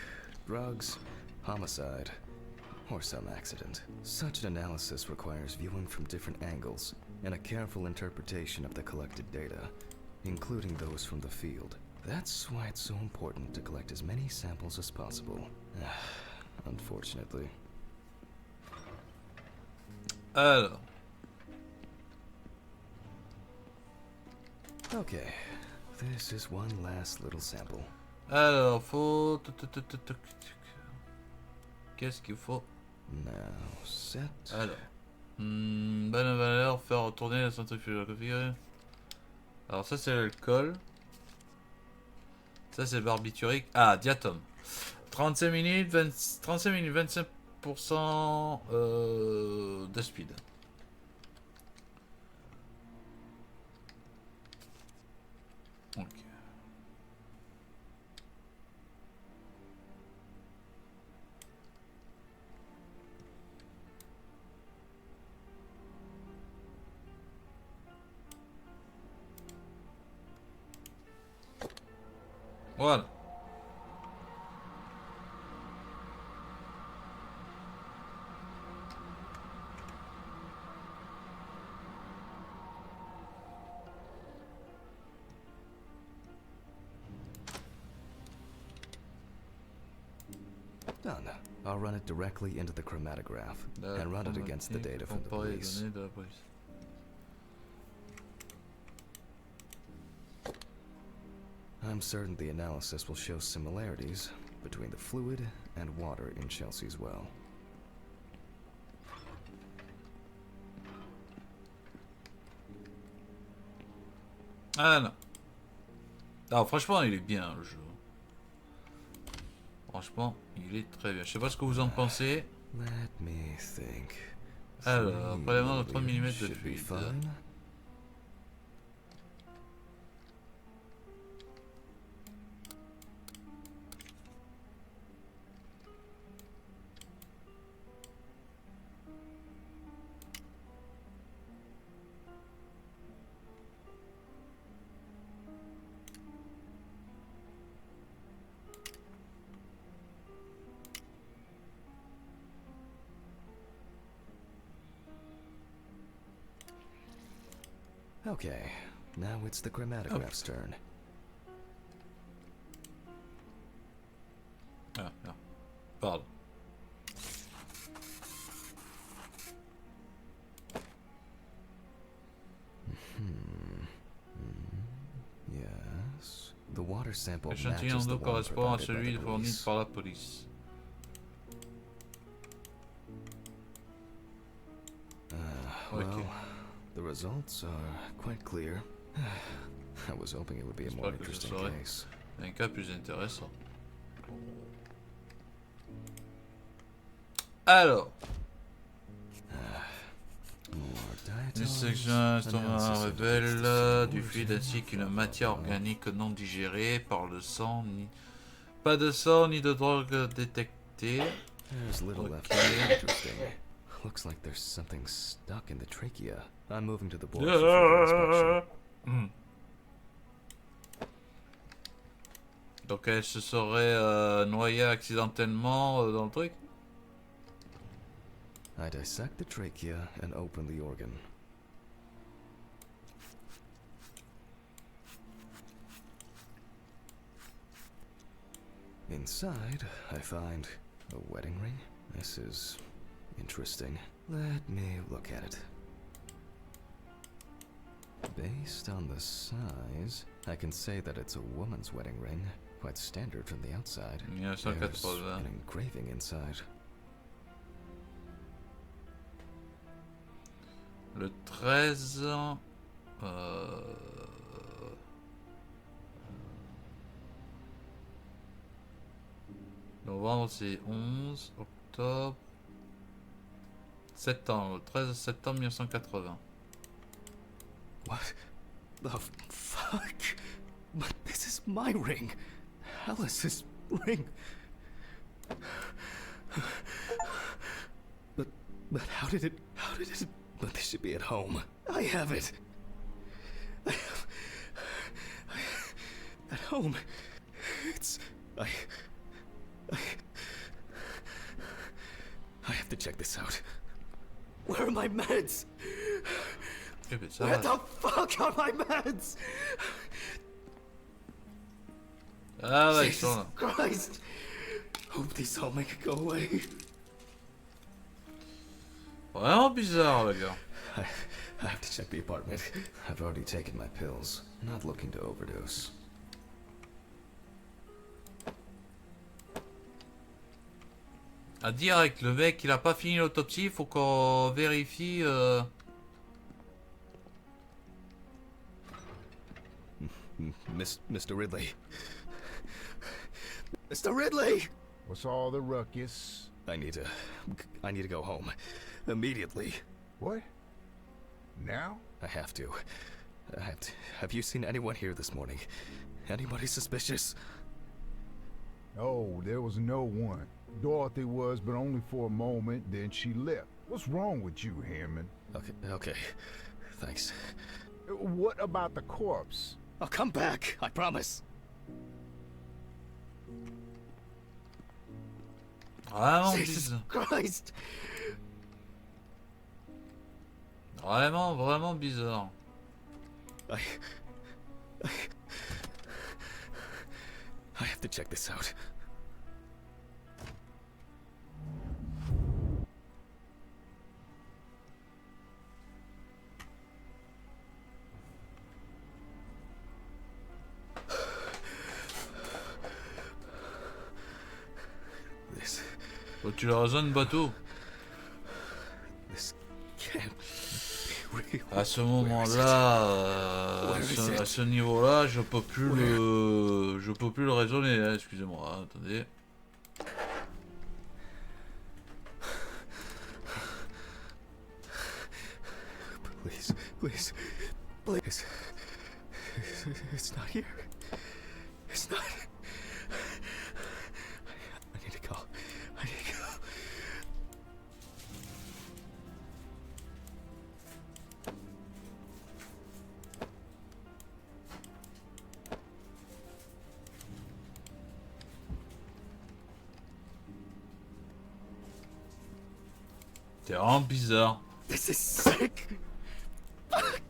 B: drugs, homicide, or some accident. Such an analysis requires viewing from different angles and a careful interpretation of the collected data, including those from the field. That's why it's so important to collect as many samples as possible. Unfortunately.
A: Alors,
B: Okay, this is one last little sample.
A: alors, faut... Qu'est-ce qu'il faut?
B: Now, set.
A: Alors, bonne valeur, faire retourner la centrifuge configurée. Alors ça c'est l'alcool. Ça c'est barbiturique. Ah, diatom. 35 minutes, 25% de speed. Ok. Voilà.
B: Done. I'll run it directly into the chromatograph and run it against the data from the
A: Comparer les
B: police.
A: données de la police.
B: I'm certain the analysis will show similarities between the fluid and water in Chelsea's well.
A: Ah non. Ah, franchement, il est bien le jeu. Franchement, il est très bien. Je sais pas ce que vous en pensez.
B: Let me think.
A: Alors, prélèvement de 3 mm de
B: Should be
A: fluide.
B: fine. Okay, now it's the chromatograph's turn.
A: Ah, non. Pardon.
B: Yes. The water sample
A: L'échantillon
B: matches the
A: d'eau
B: one
A: correspond à
B: provided by
A: celui
B: the
A: fourni
B: police.
A: par la police.
B: Well,
A: Ok.
B: the results are quite clear. I was hoping it would be a more
A: J'espère que ce
B: interesting
A: serait
B: case.
A: un cas plus intéressant. Alors, une section estomac révèle du fluide ainsi qu'une matière organique non digérée par le sang. Pas de sang ni de drogue détectée.
B: There's little left to
A: Okay.
B: be interesting. Looks like there's something stuck in the trachea. I'm moving to the board for further inspection.
A: Donc elle se serait noyée accidentellement dans le truc.
B: I dissect the trachea and open the organ. Inside, I find a wedding ring. This is interesting. Let me look at it. Based on the size, I can say that it's a woman's wedding ring. Quite standard from the outside. There's
A: 1980.
B: an engraving inside.
A: Le 13. Novembre c'est 11. Octobre. Septembre. 13 septembre 1980.
B: What the fuck? But this is my ring. Alice's ring. But how did it, but this should be at home. I have it. At home. It's, I have to check this out. Where are my meds?
A: Eh ben, ça
B: Where
A: va.
B: the fuck are my meds?
A: Ah ouais, ils sont
B: Jesus
A: là.
B: Christ! Hope these all make it go away.
A: Vraiment bizarre, le gars.
B: I have to check the apartment. I've already taken my pills. Not looking to overdose.
A: À direct, le mec il a pas fini l'autopsie, il faut qu'on vérifie.
B: Mr. Ridley. Mr. Ridley!
E: What's all the ruckus?
B: I need to go home. Immediately.
E: What? Now?
B: I have to. Have you seen anyone here this morning? Anybody suspicious?
E: Oh, there was no one. Dorothy was, but only for a moment, then she left. What's wrong with you, Hammond?
B: Okay. Thanks.
E: What about the corpse?
B: I'll come back, I promise.
A: Vraiment
B: Jesus
A: bizarre.
B: Christ!
A: Vraiment bizarre.
B: I have to check this out.
A: Faut que tu leur donnes bateau.
B: This can't be real.
A: À ce moment-là, à ce niveau-là, je peux plus le raisonner. Hein, excusez-moi, hein, attendez.
B: Please, please, please. It's not here. It's not. I need to go. I need to go.
A: C'est vraiment bizarre.
B: This is sick. Fuck.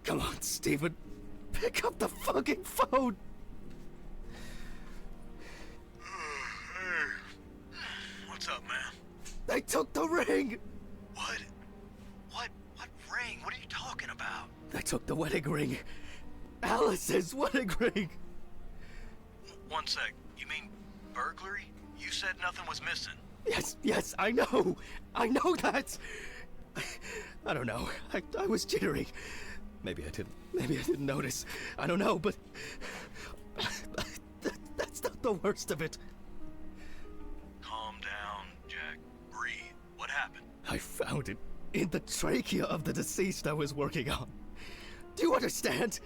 B: Come on, Steven. Pick up the fucking phone.
D: Hey. What's up, man?
B: They took the ring.
D: What? What ring? What are you talking about?
B: They took the wedding ring. Alice's wedding ring.
D: One sec. You mean burglary? You said nothing was missing.
B: Yes, I know that. I don't know. I was jittery. Maybe I didn't notice. I don't know, but that's not the worst of it.
D: Calm down, Jack. Breathe. What happened?
B: I found it in the trachea of the deceased I was working on. Do you understand?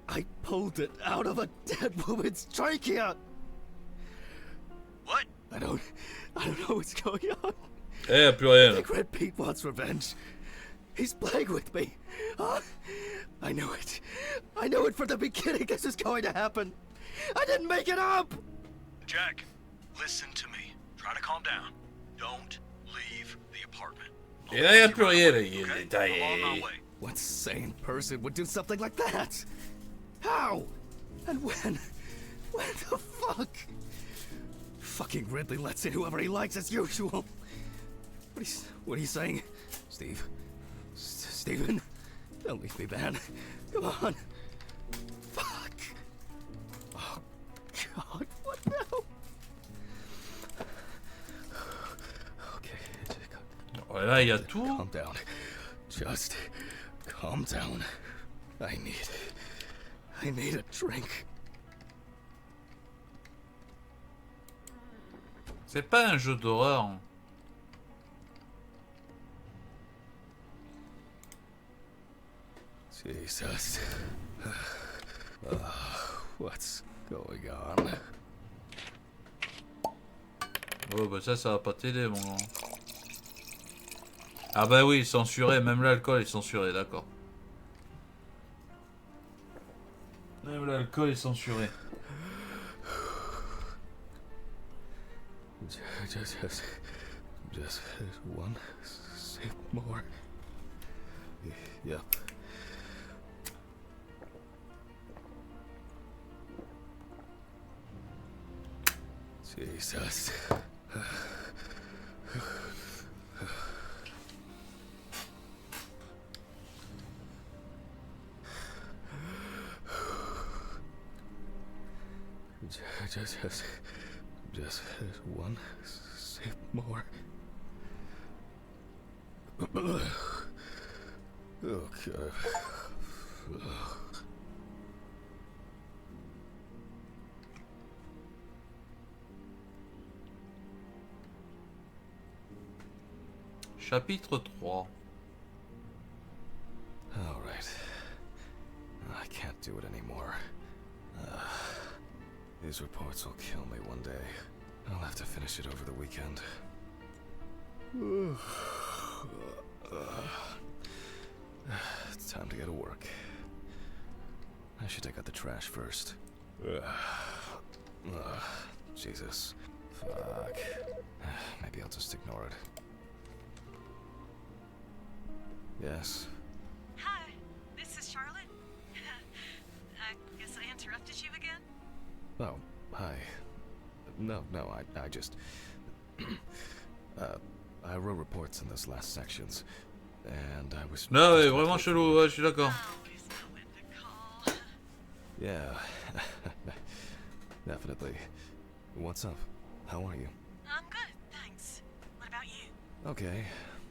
B: I pulled it out of a dead woman's trachea.
D: What?
B: I don't know what's going on.
A: Eh, plus rien.
B: I think Red Pete wants revenge. He's playing with me. Huh? I knew it. I knew it from the beginning this was going to happen. I didn't make it up!
D: Jack, listen to me. Try to calm down. Don't leave the apartment.
A: Et là, il n'y a plus rien, là. Il est
D: Okay?
A: détaillé.
D: I'm on my way.
B: What sane person would do something like that? How? And when? When the fuck? Fucking Ridley lets in whoever he likes as usual. What are you saying? Steve? Steven? Don't leave me, man. Come on. Fuck. Oh, God, what now? Okay.
A: Ouais, là, il y a tout.
B: Calm down. Just calm down. I need a drink.
A: C'est pas un jeu d'horreur.
B: Jesus. What's going on?
A: Oh, bah ça va pas t'aider, mon gars. Ah bah oui, censuré. Même l'alcool est censuré, d'accord. Même l'alcool est censuré.
B: Just one sip more. Yep. Jesus. Just one sip more. Okay.
A: Chapitre 3.
B: All right. I can't do it anymore. These reports will kill me one day. I'll have to finish it over the weekend. It's time to go to work. I should take out the trash first. Jesus. Fuck. Maybe I'll just ignore it. Yes.
C: Hi, this is Charlotte. I guess I interrupted you again?
B: Oh, hi. No, I just... I wrote reports in those last sections, and I was...
A: Non, mais vraiment chelou, ouais, je suis d'accord.
C: Always know when to call.
B: Yeah, definitely. What's up? How are you?
C: I'm good, thanks.
B: Okay,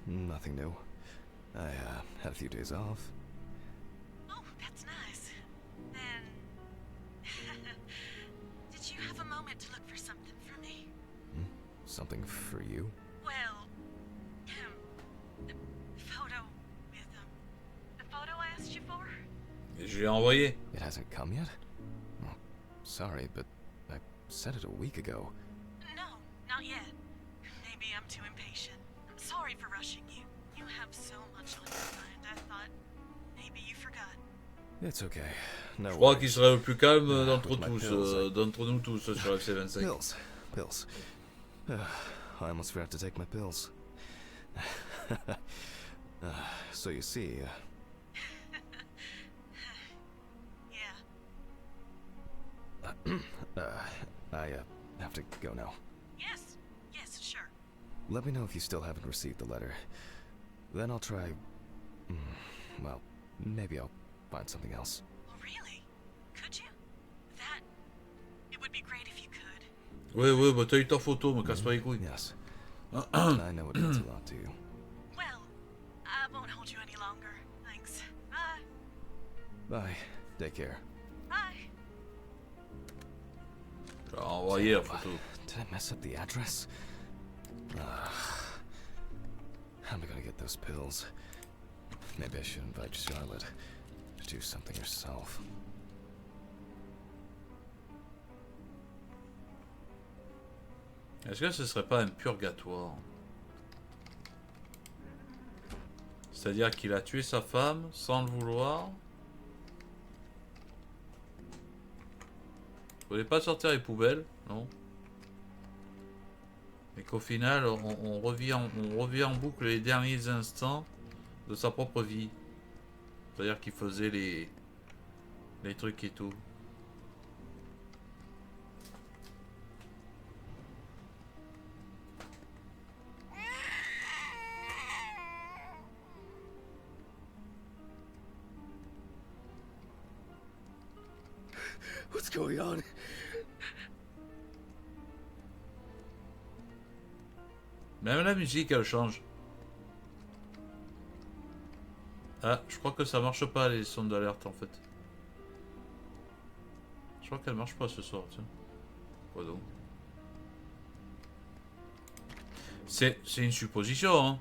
B: nothing new. I had a few days off.
C: Oh, that's nice. Then... Did you have a moment to look for something for me?
B: Something for you?
C: Well... the photo with the photo I asked you for?
A: Et je l'ai envoyé.
B: It hasn't come yet? Oh, sorry, but I said it a week ago.
C: No, not yet. Maybe I'm too impatient. I'm sorry for rushing you. You have so much on your mind. I thought maybe you forgot.
B: It's okay. No
A: Je crois
B: worries.
A: qu'il serait le plus calme d'entre
B: With my
A: tous,
B: pills,
A: d'entre nous tous sur FC25.
B: Pills. I almost forgot to take my pills. So you see,
C: Yeah.
B: I have to go now.
C: Yes, sure.
B: Let me know if you still haven't received the letter. Then I'll try... well, maybe I'll find something else.
C: Well, really? Could you? That... It would be great if you could.
A: Ouais, bah t'as eu ta photo, me casse pas les couilles.
B: Yes. I know it means a lot to you.
C: Well, I won't hold you any longer. Thanks. Bye.
B: Bye. Take care.
C: Bye.
A: J'ai envoyé la photo.
B: Did I mess up the address? How am I gonna get those pills? Maybe I should invite Charlotte to do something herself.
A: Est-ce que ce serait pas un purgatoire? C'est-à-dire qu'il a tué sa femme sans le vouloir. Il voulait pas sortir les poubelles, non? Et qu'au final, on revient en boucle les derniers instants de sa propre vie. C'est-à-dire qu'il faisait les trucs et tout.
B: What's going on?
A: Même la musique, elle change. Ah, je crois que ça marche pas les sons d'alerte en fait. Je crois qu'elle marche pas ce soir, tiens. Quoi donc? C'est une supposition, hein.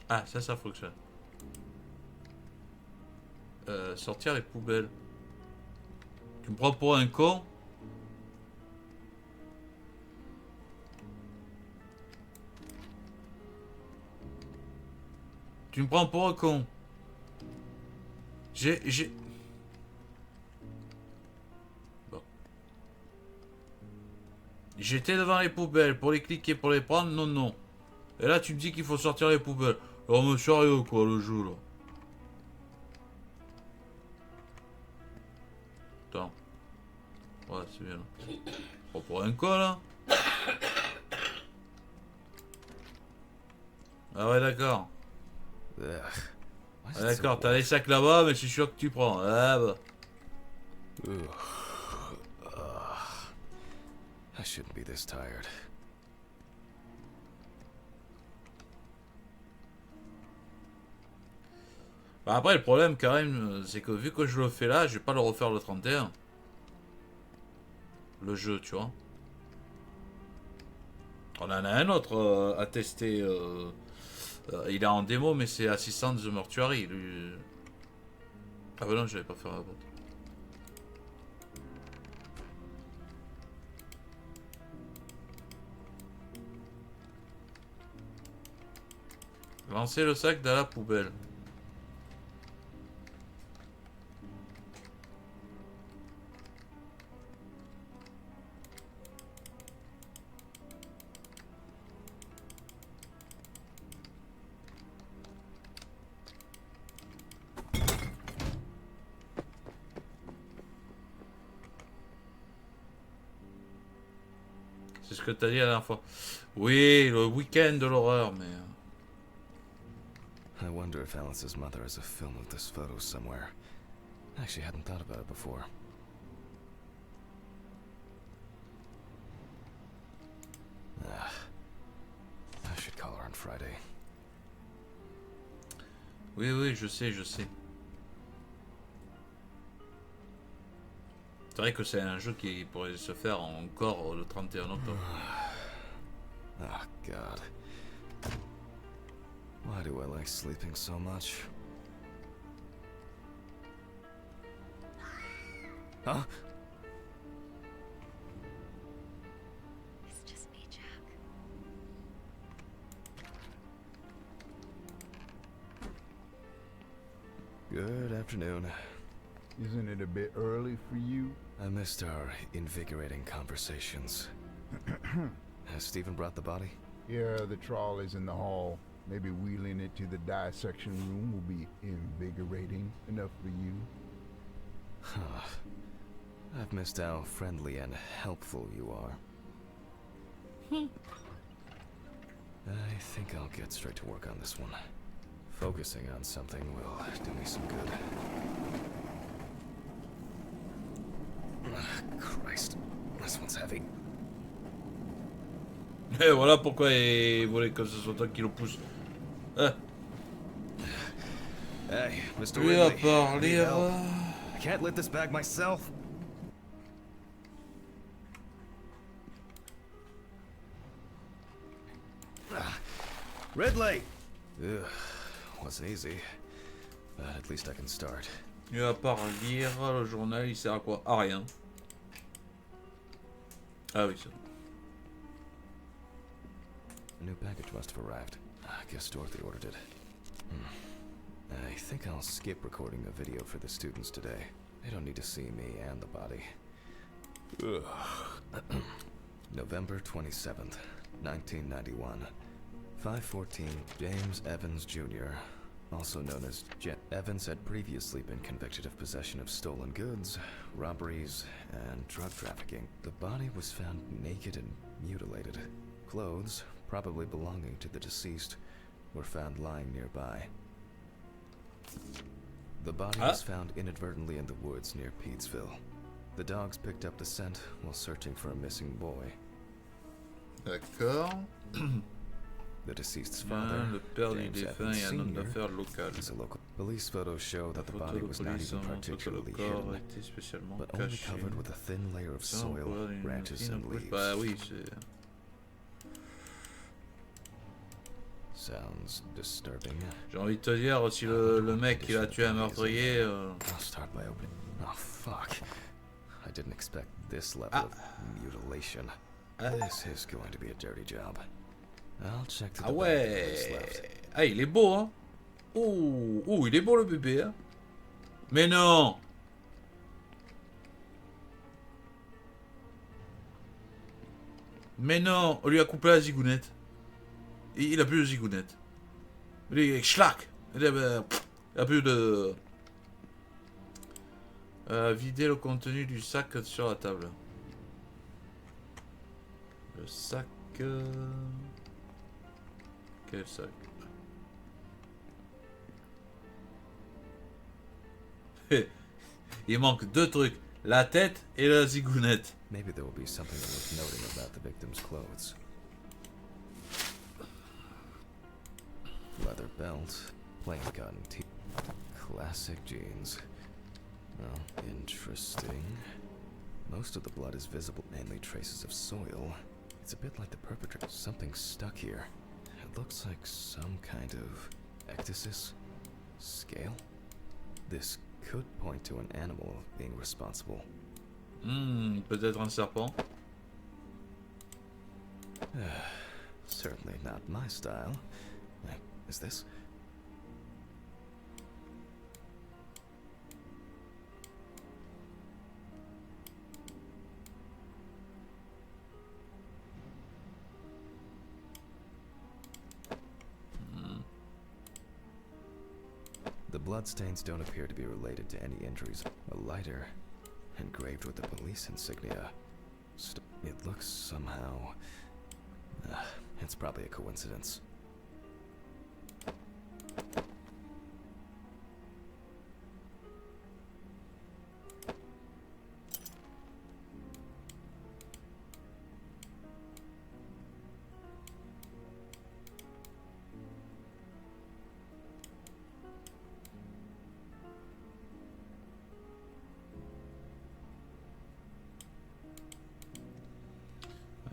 A: Ah, ça fonctionne. Sortir les poubelles. Tu me prends pour un con? Tu me prends pour un con? Bon. J'étais devant les poubelles pour les cliquer, pour les prendre, non. Et là, tu me dis qu'il faut sortir les poubelles. Oh, mais sérieux, quoi, le jeu, là. Attends. Ouais, c'est bien, là. Pas pour un con, là. Ah ouais, d'accord. Ah, d'accord, t'as les sacs là-bas, mais je suis sûr que tu prends. Ah bah.
B: I shouldn't be this tired.
A: Bah après, le problème, quand même, c'est que vu que je le fais là, je vais pas le refaire le 31. Le jeu, tu vois. On en a un autre à tester. Il est en démo, mais c'est Assistant The Mortuary. Lui... Ah bah non, je vais pas faire la boîte. Lancer le sac dans la poubelle. C'est ce que t'as dit la dernière fois. Oui, le week-end de l'horreur, mais...
B: I wonder if Alice's mother has a film of this photo somewhere. I actually hadn't thought about it before. I should call her on Friday.
A: Oui, oui, je sais, je sais. C'est vrai que c'est un jeu qui pourrait se faire encore le 31 octobre.
B: Oh, God. Why do I like sleeping so much? Huh?
C: It's just me, Jack.
B: Good afternoon.
E: Isn't it a bit early for you?
B: I missed our invigorating conversations. Has Stephen brought the body?
E: Yeah, the trolley's in the hall. Maybe wheeling it to the dissection room will be invigorating enough for you.
B: Huh. I've missed how friendly and helpful you are. I think I'll get straight to work on this one. Focusing on something will do me some good. Christ, this one's heavy.
A: Et voilà pourquoi il voulait que ce soit toi qui le pousse.
B: Hey, Mr.
A: Lui a
B: Ridley.
A: parlé.
B: Need help? I can't lift this bag myself. Ridley! Ugh, wasn't easy, but at least I can start.
A: Lui à part lire le journal, il sert à quoi? À rien. Ah oui, ça.
B: A new package must have arrived. I guess Dorothy ordered it. I think I'll skip recording a video for the students today. They don't need to see me and the body. November 27th, 1991. 5:14, James Evans Jr., also known as Jet Evans, had previously been convicted of possession of stolen goods, robberies, and drug trafficking. The body was found naked and mutilated. Clothes, probably belonging to the deceased, were found lying nearby. The body was found inadvertently in the woods near Pete'sville. The dogs picked up the scent while searching for a missing boy.
A: D'accord.
B: The deceased's father,
A: Le père du
B: James
A: défunt
B: Evans
A: et un homme
B: Sr.,
A: d'affaires local.
B: is a local. Police photos show that the
A: Photo
B: body
A: de
B: was not
A: police
B: even
A: montre que le
B: particularly
A: corps
B: hidden,
A: était spécialement
B: but only
A: caché.
B: covered with a thin layer of
A: Sans
B: soil,
A: voir une
B: branches,
A: fine
B: and
A: couche.
B: leaves.
A: Bah oui, c'est...
B: Sounds disturbing.
A: J'ai envie de te dire, si le mec il a tué un meurtrier...
B: I'll start by opening. Oh fuck! I didn't expect this level of mutilation. This is going to be a dirty job. I'll check the
A: Ah
B: back of what's
A: ouais.
B: left.
A: Ah, il est beau, hein. Oh, oh, il est beau le bébé, hein. Mais non. Mais non, on lui a coupé la zigounette. Il a plus de zigounette. Il est schlack. Il a plus de... vider le contenu du sac sur la table. Le sac... Quel sac? Il manque deux trucs. La tête et la zigounette.
B: Maybe there will be something worth noting about the victim's clothes. Leather belt, plain cotton tee, classic jeans. Oh, interesting. Most of the blood is visible, mainly traces of soil. It's a bit like the perpetrator. Something stuck here. It looks like some kind of ecdysis? Scale? This could point to an animal being responsible.
A: Peut-être un serpent.
B: Certainly not my style. Is this? The bloodstains don't appear to be related to any injuries. A lighter, engraved with the police insignia. It looks somehow... it's probably a coincidence.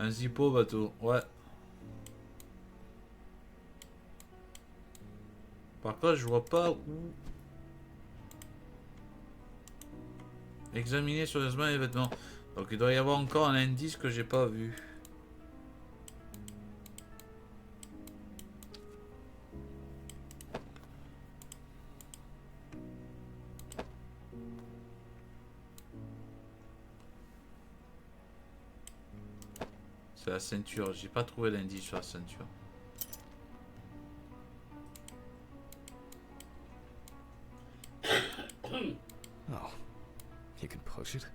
A: Un zippo bateau, ouais. Par contre, je vois pas où. Examiner sérieusement les vêtements. Donc il doit y avoir encore un indice que j'ai pas vu. C'est la ceinture, j'ai pas trouvé l'indice sur la ceinture.
B: Oh, you can push it.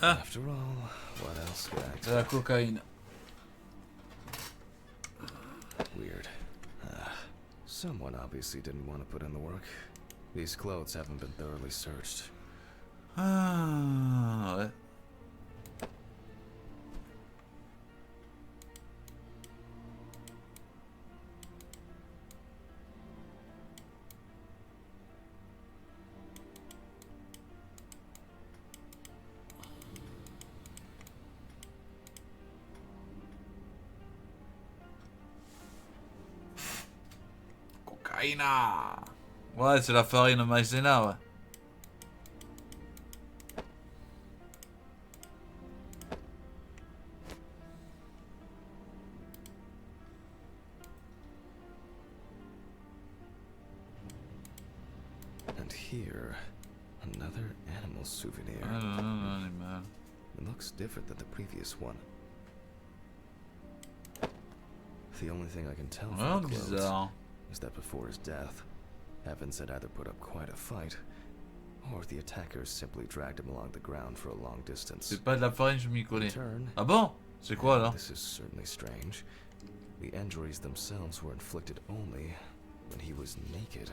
A: Ah,
B: After all, what else could I
A: c'est la cocaïne.
B: Weird. Someone obviously didn't want to put in the work. These clothes haven't been thoroughly searched.
A: Ah, ouais. Cocaïna. Ouais, c'est la farine maïzena, ouais.
B: And here, another animal souvenir.
A: Animal.
B: It looks different than the previous one. The only thing I can tell
A: Oh,
B: from the clothes
A: bizarre.
B: is that before his death, Evans had either put up quite a fight, or the attackers simply dragged him along the ground for a long distance.
A: C'est pas de la farine, je m'y
B: In
A: connais.
B: turn,
A: Ah bon? C'est quoi là?
B: this is certainly strange. The injuries themselves were inflicted only when he was naked.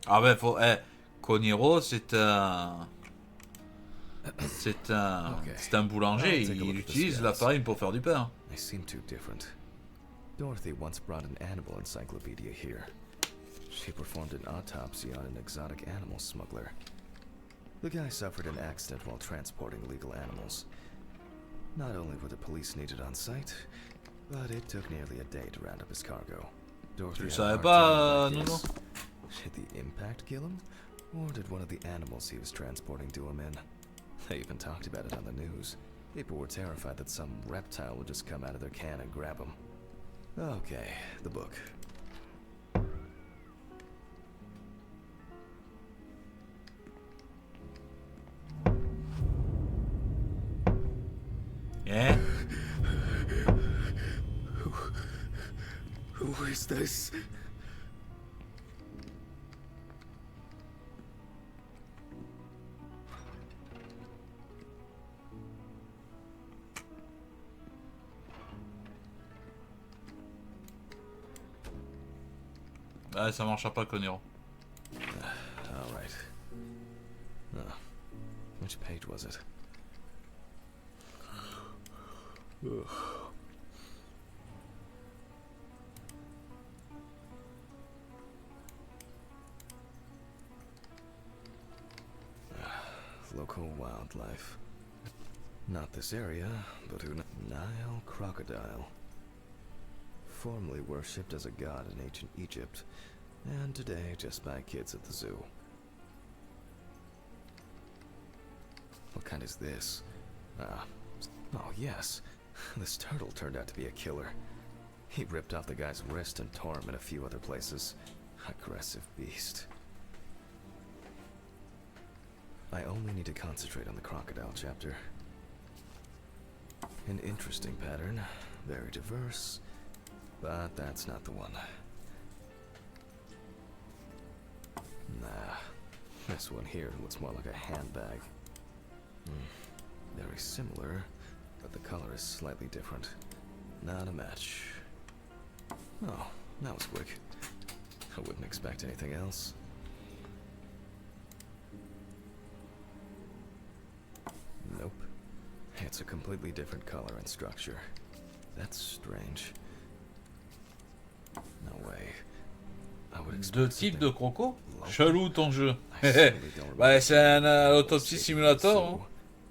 A: Ah ben faut. Coniro, c'est un. C'est un.
B: Okay.
A: C'est un boulanger.
B: I'll take a look
A: Il
B: at the
A: utilise la
B: scales.
A: farine pour faire du pain.
B: They seem too different. Dorothy once brought an animal encyclopedia here. She performed an autopsy on an exotic animal smuggler. The guy suffered an accident while transporting illegal animals. Not only were the police needed on site, but it took nearly a day to round up his cargo. Dorothy
A: Tu le
B: had a
A: savais
B: hard
A: pas,
B: time with
A: Nuno?
B: this. Did the impact kill him? Or did one of the animals he was transporting do him in? They even talked about it on the news. People were terrified that some reptile would just come out of their can and grab him. Okay, the book.
A: Yeah.
B: Who is this?
A: Ah, ça marchera pas, Coniro.
B: All right. Which page was it? Ugh. Local wildlife. Not this area, but who knows? Nile crocodile. Formerly worshipped as a god in ancient Egypt, and today just by kids at the zoo. What kind is this? Oh yes. This turtle turned out to be a killer. He ripped off the guy's wrist and tore him in a few other places. Aggressive beast. I only need to concentrate on the crocodile chapter. An interesting pattern, very diverse, but that's not the one. Nah, this one here looks more like a handbag. Very similar, but the color is slightly different. Not a match. Oh, that was quick. I wouldn't expect anything else. Nope. It's a completely different color and structure. That's strange. No way. I would expect
A: Deux types de
B: something
A: crocos?
B: local.
A: Chelou ton jeu.
B: I certainly don't
A: Bah,
B: remember
A: c'est un
B: seeing
A: autopsie
B: escape
A: simulator.
B: from
A: Hein.
B: the zoo.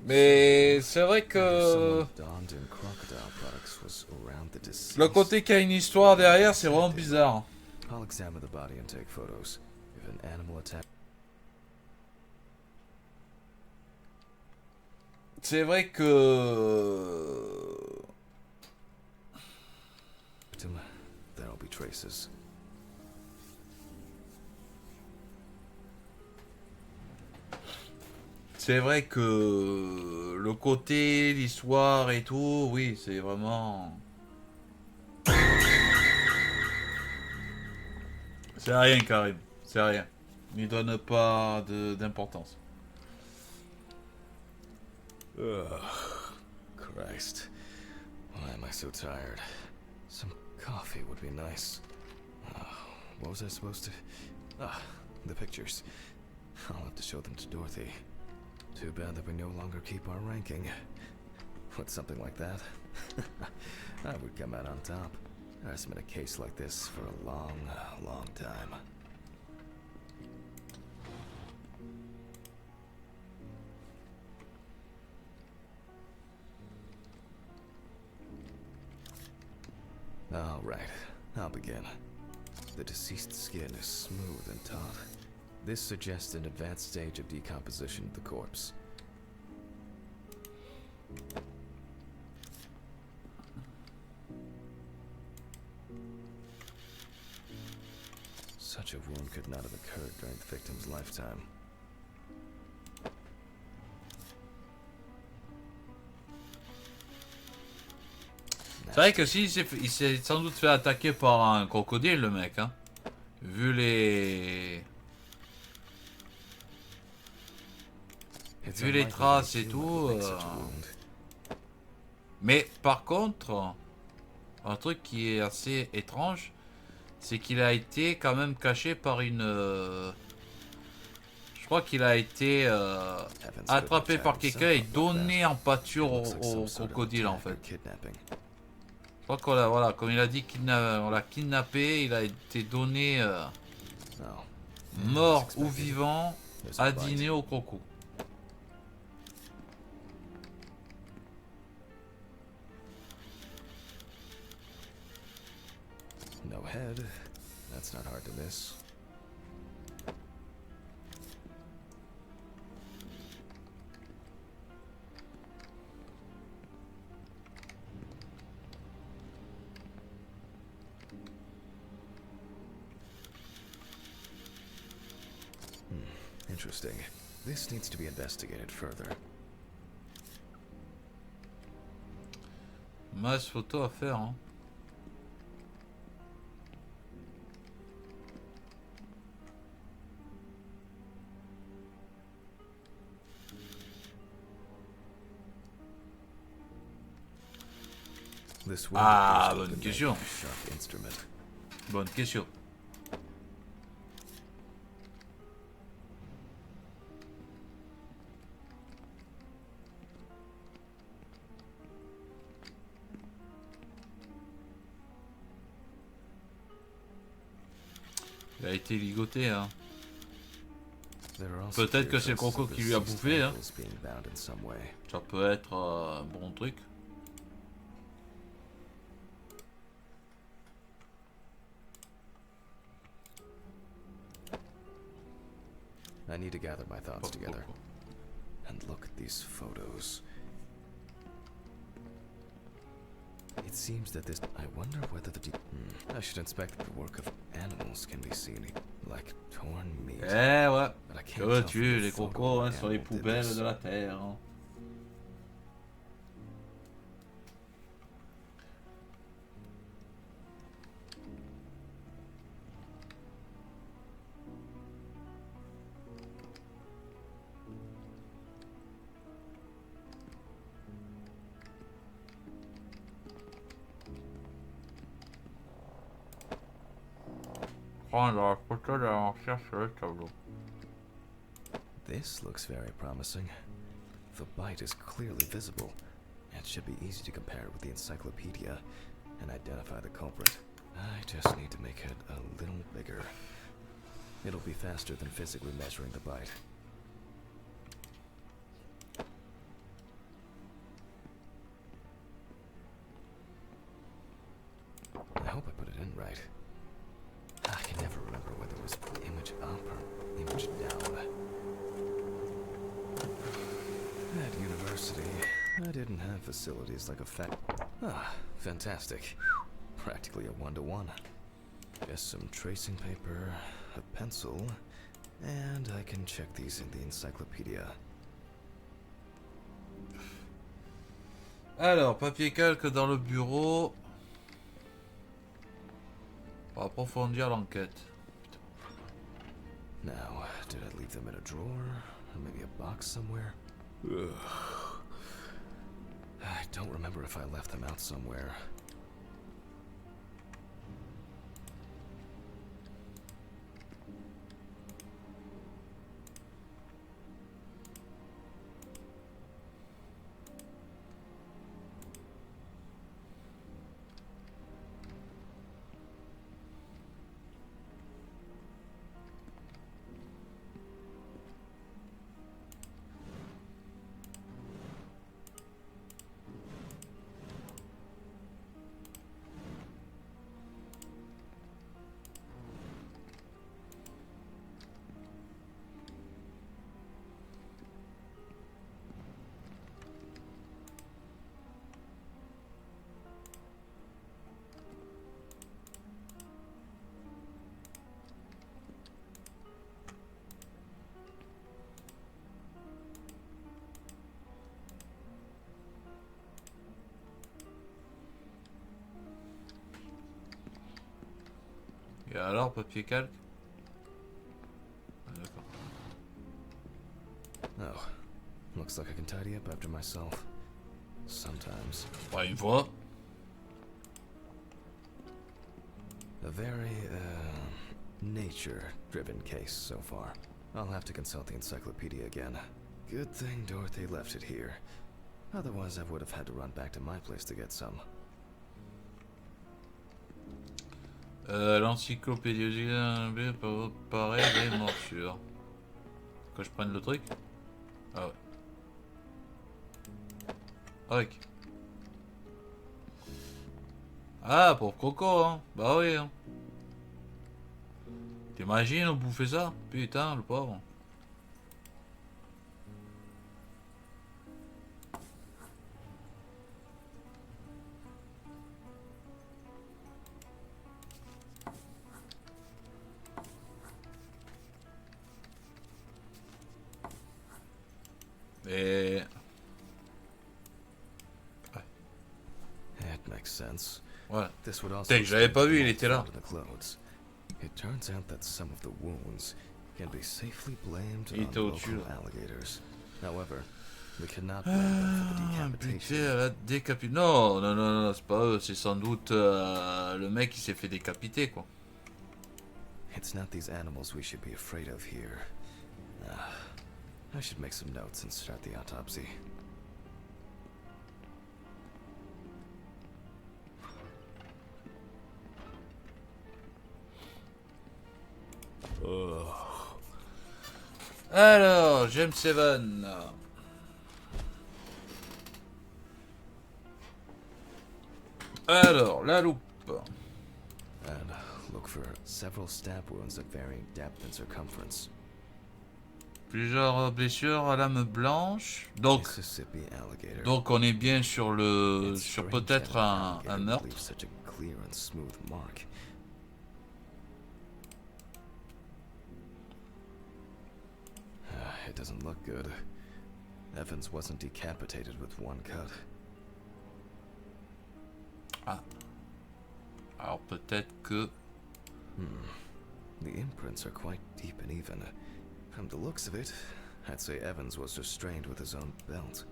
A: Mais c'est vrai que
B: Someone donned in crocodile products was around the deceased.
A: le côté qu'il y a une histoire derrière, c'est vraiment bizarre.
B: I'll examine the body and take photos. If an animal attack.
A: C'est vrai que
B: There'll be traces.
A: c'est vrai que le côté, l'histoire et tout, oui, c'est vraiment... C'est rien, Karim. C'est rien. N'y donne pas d'importance.
B: Christ. Why am I so tired? Some coffee would be nice. What was I supposed to... the pictures. I'll have to show them to Dorothy. Too bad that we no longer keep our ranking. With something like that, I would come out on top. There hasn't been a case like this for a long, long time. All right, I'll begin. The deceased's skin is smooth and taut. This suggests an advanced stage of decomposition of the corpse. Such a wound could not have occurred during the victim's lifetime.
A: C'est vrai que si il s'est sans doute fait attaquer par un crocodile, le mec, hein. Vu les traces et tout. Mais par contre, un truc qui est assez étrange, c'est qu'il a été quand même caché par une... Je crois qu'il a été attrapé par quelqu'un et donné en pâture au crocodile en fait. Je crois qu'on l'a, voilà, comme il a dit qu'on l'a kidnappé, il a été donné mort ou vivant à dîner au croco.
B: No head. That's not hard to miss. Interesting. This needs to be investigated further.
A: Masse photo à faire, hein. Ah, bonne question. Bonne question. Il a été ligoté, hein. Peut-être que c'est le croco qui lui a bouffé, hein. Ça peut être un bon truc.
B: I need to gather my thoughts together and look at these photos. It seems that this... I wonder whether the... I should inspect the work of animals can be seen, like torn meat.
A: Eh ouais, que veux-tu, les crocos hein, sur les poubelles de la terre. Hein. Prendre la photo de l'ancien sur le tableau.
B: This looks very promising. The bite is clearly visible. It should be easy to compare it with the encyclopedia and identify the culprit. I just need to make it a little bigger. It'll be faster than physically measuring the bite. I didn't have facilities like a fantastic. Practically a one-to-one. Just some tracing paper, a pencil, and I can check these in the encyclopedia.
A: Alors, papier calque dans le bureau. Pour approfondir l'enquête.
B: Now, did I leave them in a drawer? Or maybe a box somewhere? Ugh. I don't remember if I left them out somewhere.
A: Et alors, papier calque? Ah, d'accord.
B: Oh, looks like I can tidy up after myself. Sometimes.
A: Pas une fois.
B: A very, nature-driven case so far. I'll have to consult the encyclopedia again. Good thing Dorothy left it here. Otherwise, I would have had to run back to my place to get some.
A: L'encyclopédie pareil des morsures. Que je prenne le truc? Ah ouais. Avec. Ah, pour Coco, hein. Bah oui, hein. T'imagines, on bouffait ça? Putain, le pauvre. Et... ouais.
B: That makes sense.
A: Ouais.
B: This would also
A: Putain, je l'avais pas vu, il était là.
B: It turns out that some of the wounds can be safely blamed
A: Il
B: on
A: était au-dessus,
B: local
A: là.
B: alligators. However, we cannot blame them for the decapitation.
A: Putain, la décapité. Non, non, non, non, c'est pas eux, c'est sans doute le mec qui s'est fait décapiter, quoi.
B: It's not these animals we should be afraid of here. I should make some notes and start the autopsy.
A: Alors, James Seven. Alors, la loupe.
B: And look for several stab wounds of varying depth and circumference.
A: Plusieurs blessures à lame blanche. Donc
B: Mississippi alligator.
A: on est bien sur le,
B: It's
A: sur
B: strange
A: peut-être
B: that an
A: un
B: alligator would
A: meurtre.
B: leave such a clear and smooth mark. It doesn't look good. Evans wasn't decapitated with one cut.
A: Ah. Alors peut-être que...
B: The imprints are quite deep and even. From the looks of it, I'd say Evans was restrained with his own belt.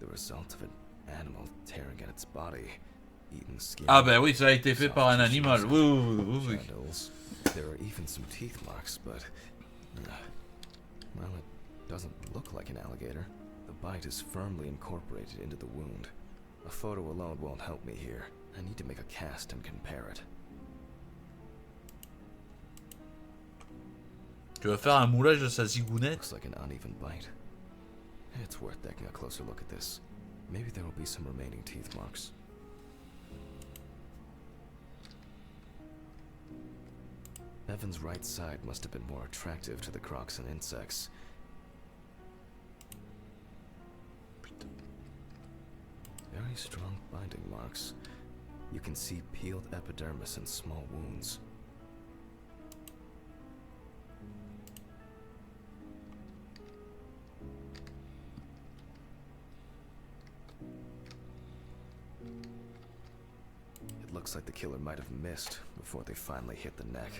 B: The result of an animal tearing at its body, eating skin.
A: Ah ben oui, ça a été fait par un animal. Oui, oui, oui, oui.
B: Genitals. There are even some teeth marks, but well, it doesn't look like an alligator. The bite is firmly incorporated into the wound. A photo alone won't help me here. I need to make a cast and compare it.
A: Tu vas faire un moulage de sa zigounette?
B: Looks like an uneven bite. It's worth taking a closer look at this. Maybe there will be some remaining teeth marks. Evan's right side must have been more attractive to the crocs and insects. Very strong binding marks. You can see peeled epidermis and small wounds. It looks like the killer might have missed before they finally hit the neck.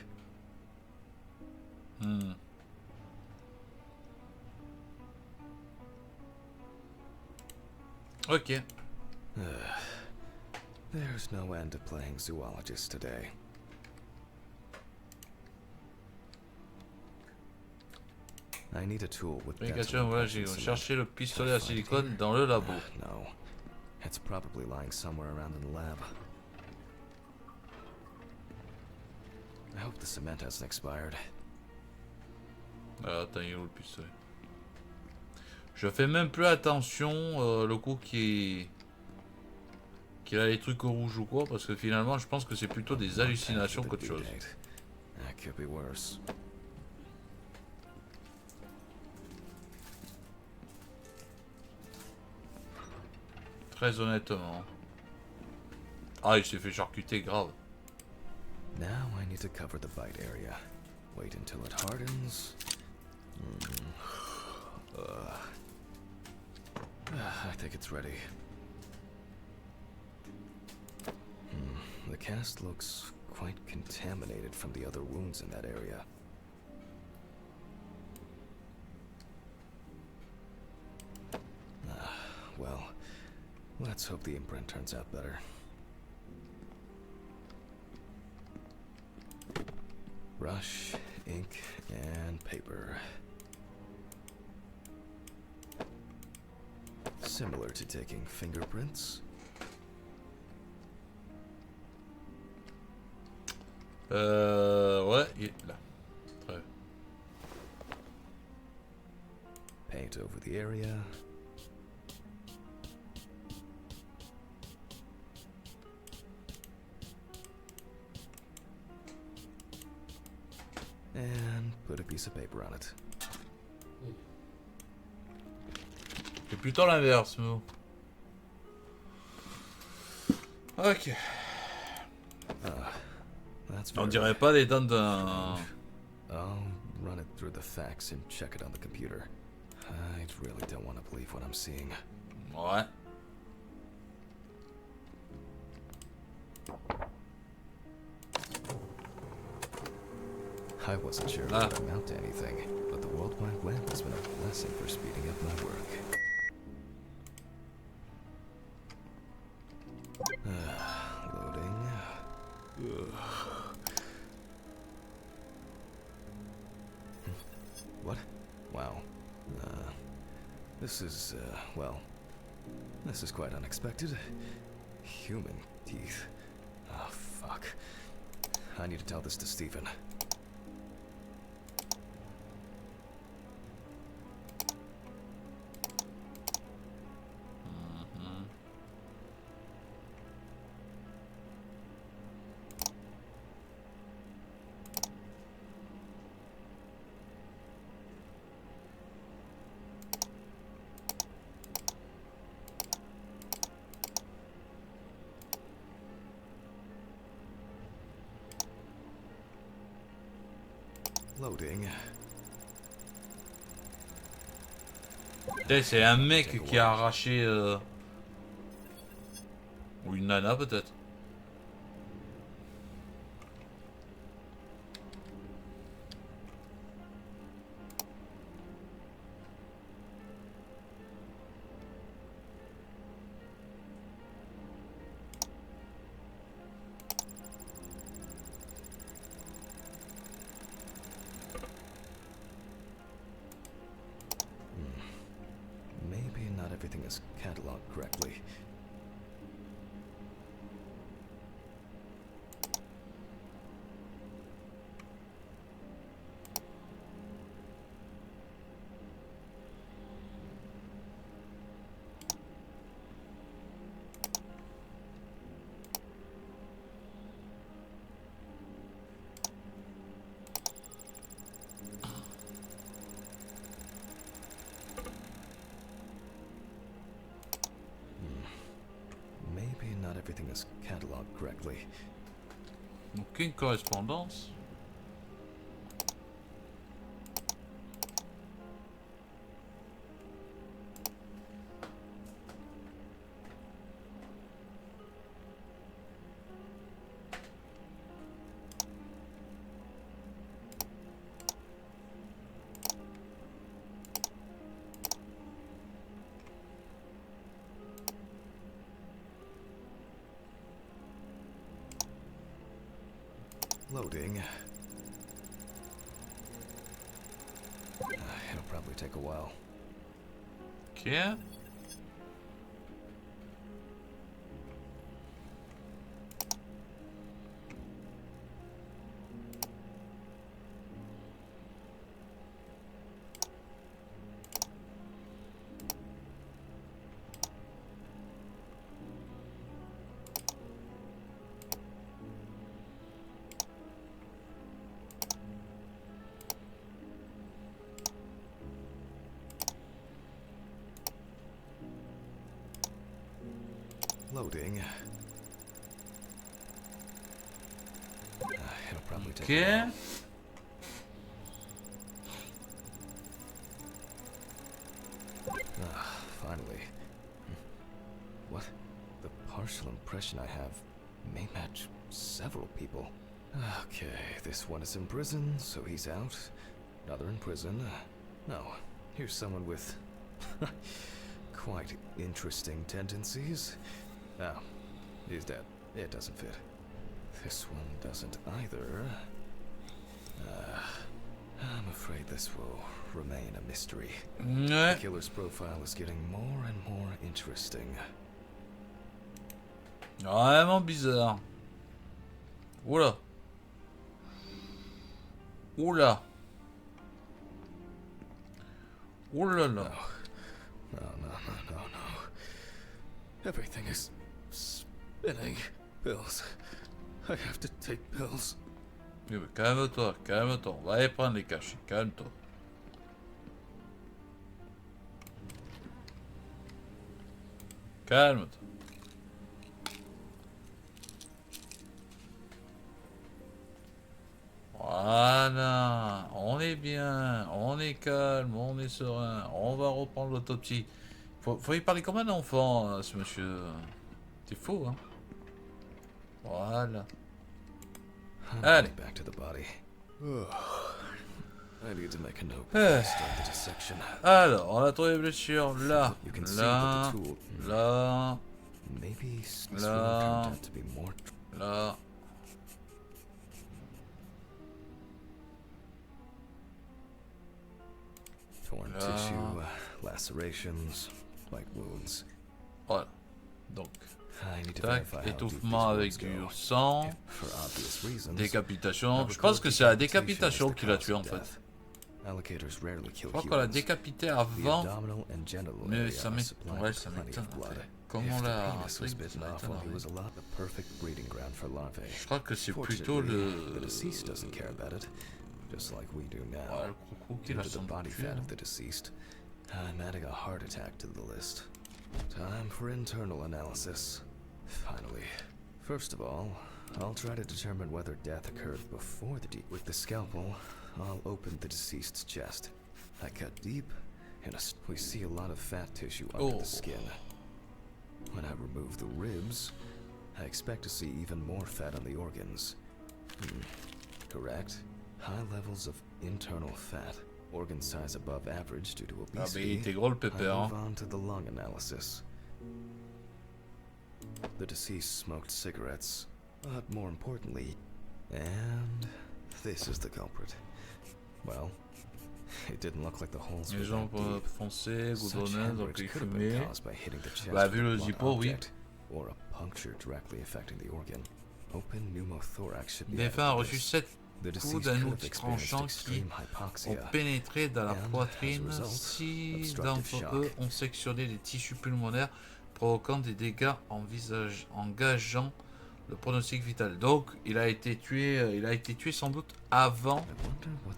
A: Ok.
B: There's no end to playing zoologist today. I need a tool with
A: Communication, voilà, j'ai cherché le pistolet à silicone dans le labo.
B: No. It's probably lying somewhere around in the lab. I hope the cement hasn't expired.
A: Ah, attends, il est où le pistolet? Je fais même plus attention le coup qu'il a les trucs au rouge ou quoi, parce que finalement je pense que c'est plutôt des hallucinations qu'autre chose.
B: That could be worse.
A: Très honnêtement. Ah, il s'est fait charcuter grave.
B: Now I need to cover the bite area. Wait until it hardens. I think it's ready. The cast looks quite contaminated from the other wounds in that area. Well, let's hope the imprint turns out better. Brush, ink, and paper. Similar to taking fingerprints.
A: Ouais, il est là. Très bien.
B: Paint over the area. And put a piece of paper on it.
A: C'est plutôt l'inverse, mais bon. Ok. On dirait pas les dents d'un...
B: I'll run it through the facts and check it on the computer. I really don't want to believe what I'm seeing.
A: Ouais.
B: I wasn't sure it would amount to anything, but the World Wide Web has been a blessing for speeding up my work. Loading. What? Wow. This is, well, this is quite unexpected. Human teeth. Oh, fuck. I need to tell this to Stephen. Loading.
A: C'est un mec qui a arraché... Ou une nana peut-être.
B: Maybe not everything is cataloged correctly. this catalog correctly.
A: Aucune correspondance.
B: Loading. It'll probably take a while.
A: Ok.
B: Loading. It'll probably take
A: Ok.
B: a while. Finally. What? The partial impression I have may match several people. Okay, this one is in prison, so he's out. Another in prison. No, here's someone with quite interesting tendencies. Oh, he's dead. It doesn't fit. This one doesn't either. I'm afraid this will remain a mystery.
A: Ouais.
B: The killer's profile is getting more and more interesting.
A: Vraiment bizarre. Oula. Oula. Oula là.
B: No. Everything is spinning. Pills. I have to take pills.
A: Oui, mais calme-toi, calme-toi. On va aller prendre les cachets. Calme-toi. Calme-toi. Voilà. On est bien. On est calme. On est serein. On va reprendre l'autopsie. Faut y parler comme un enfant, ce monsieur. C'est faux, hein. Voilà. Allez.
B: Back to the body. I need to make a note before I start the dissection.
A: Alors, on a trouvé les blessures là,
B: You can see
A: là,
B: that the tool.
A: là,
B: Maybe this one
A: là,
B: turned out to be more.
A: là.
B: Torn
A: Là.
B: tissue, lacerations, bite wounds.
A: Voilà. Donc,
B: I need to
A: tac,
B: verify how deep
A: étouffement
B: these
A: avec
B: wounds
A: du
B: go.
A: sang,
B: For obvious reasons.
A: décapitation. Je pense que c'est la décapitation qui l'a tué en fait.
B: Alligators rarely kill
A: Je crois qu'on l'a
B: humans.
A: décapité
B: The
A: avant,
B: abdominal and genital
A: mais
B: area
A: ça
B: are
A: m'étonne.
B: supplied
A: Ouais,
B: with
A: ça
B: plenty
A: m'étonne.
B: of blood.
A: Comment
B: If
A: on
B: the
A: l'a
B: penis was
A: truc,
B: bitten
A: ça
B: off when he
A: m'étonnerait.
B: was alive, the perfect breeding ground for larvae.
A: Je crois que c'est plutôt
B: Fortunately, the
A: le.
B: deceased doesn't care about it, just like we do
A: Ouais,
B: now.
A: le crocro qui
B: Due
A: l'a
B: to the
A: sans doute
B: body
A: tué,
B: fat
A: hein.
B: of the deceased, I'm adding a heart attack to the list. Time for internal analysis. Finally. First of all, I'll try to determine whether death occurred before the with the scalpel. I'll open the deceased's chest. I cut deep, and we see a lot of fat tissue under
A: Oh.
B: the skin. When I remove the ribs, I expect to see even more fat on the organs. Correct. High levels of internal fat. Organ size above average due to
A: Ah, mais il
B: obesity.
A: était gros le
B: I
A: pépère.
B: move
A: Hein.
B: on to the lung analysis. The deceased smoked cigarettes, but more importantly, and this is the culprit. Well, it didn't look like the holes were
A: Les jambes
B: that deep.
A: foncées,
B: Such
A: goudronneuses, donc
B: hemorrhage
A: il
B: could have been
A: fumait.
B: caused by hitting the chest
A: Bah,
B: with
A: vu le
B: a blunt
A: zippo, oui.
B: object, or a puncture directly affecting the organ. Open pneumothorax should be
A: Défunt a
B: added to
A: reçu
B: this.
A: 7
B: The
A: coups
B: deceased
A: d'un
B: could have
A: outil
B: experienced
A: tranchant qui
B: extreme
A: ont
B: hypoxia.
A: pénétré dans la
B: and, as a
A: poitrine.
B: result,
A: 6
B: obstructive
A: d'entre
B: shock.
A: eux ont sectionné les tissus pulmonaires, provoquant des dégâts engageant le pronostic vital. Donc, il a été tué sans doute avant.
B: I wonder what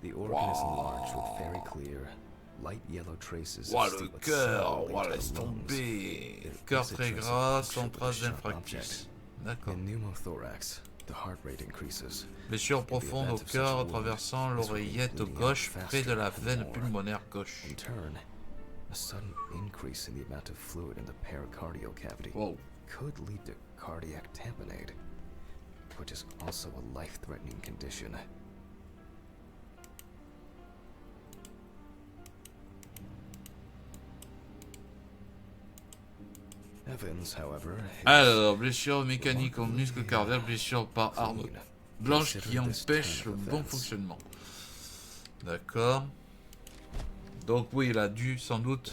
B: the organ is enlarged with very clear, light yellow traces
A: Ouah,
B: of
A: le
B: steel that
A: cœur,
B: settled
A: ouah,
B: into
A: laisse
B: the lungs.
A: tomber.
B: There
A: Cœur
B: is a
A: très
B: trace of
A: gras,
B: puncture
A: sans
B: with a
A: trace
B: sharp
A: d'infractus.
B: object.
A: D'accord.
B: In pneumothorax, the heart rate increases.
A: Blessure profonde au cœur traversant l'oreillette gauche près de la veine pulmonaire gauche.
B: In turn, a sudden increase in the amount of fluid in the pericardial cavity
A: Wow.
B: could lead to cardiac tamponade, which is also a life-threatening condition. Evans, however,
A: Alors, blessure mécanique au muscle cardiaque, blessure par arme blanche qui empêche le bon fonctionnement. D'accord. Donc oui, il a dû sans doute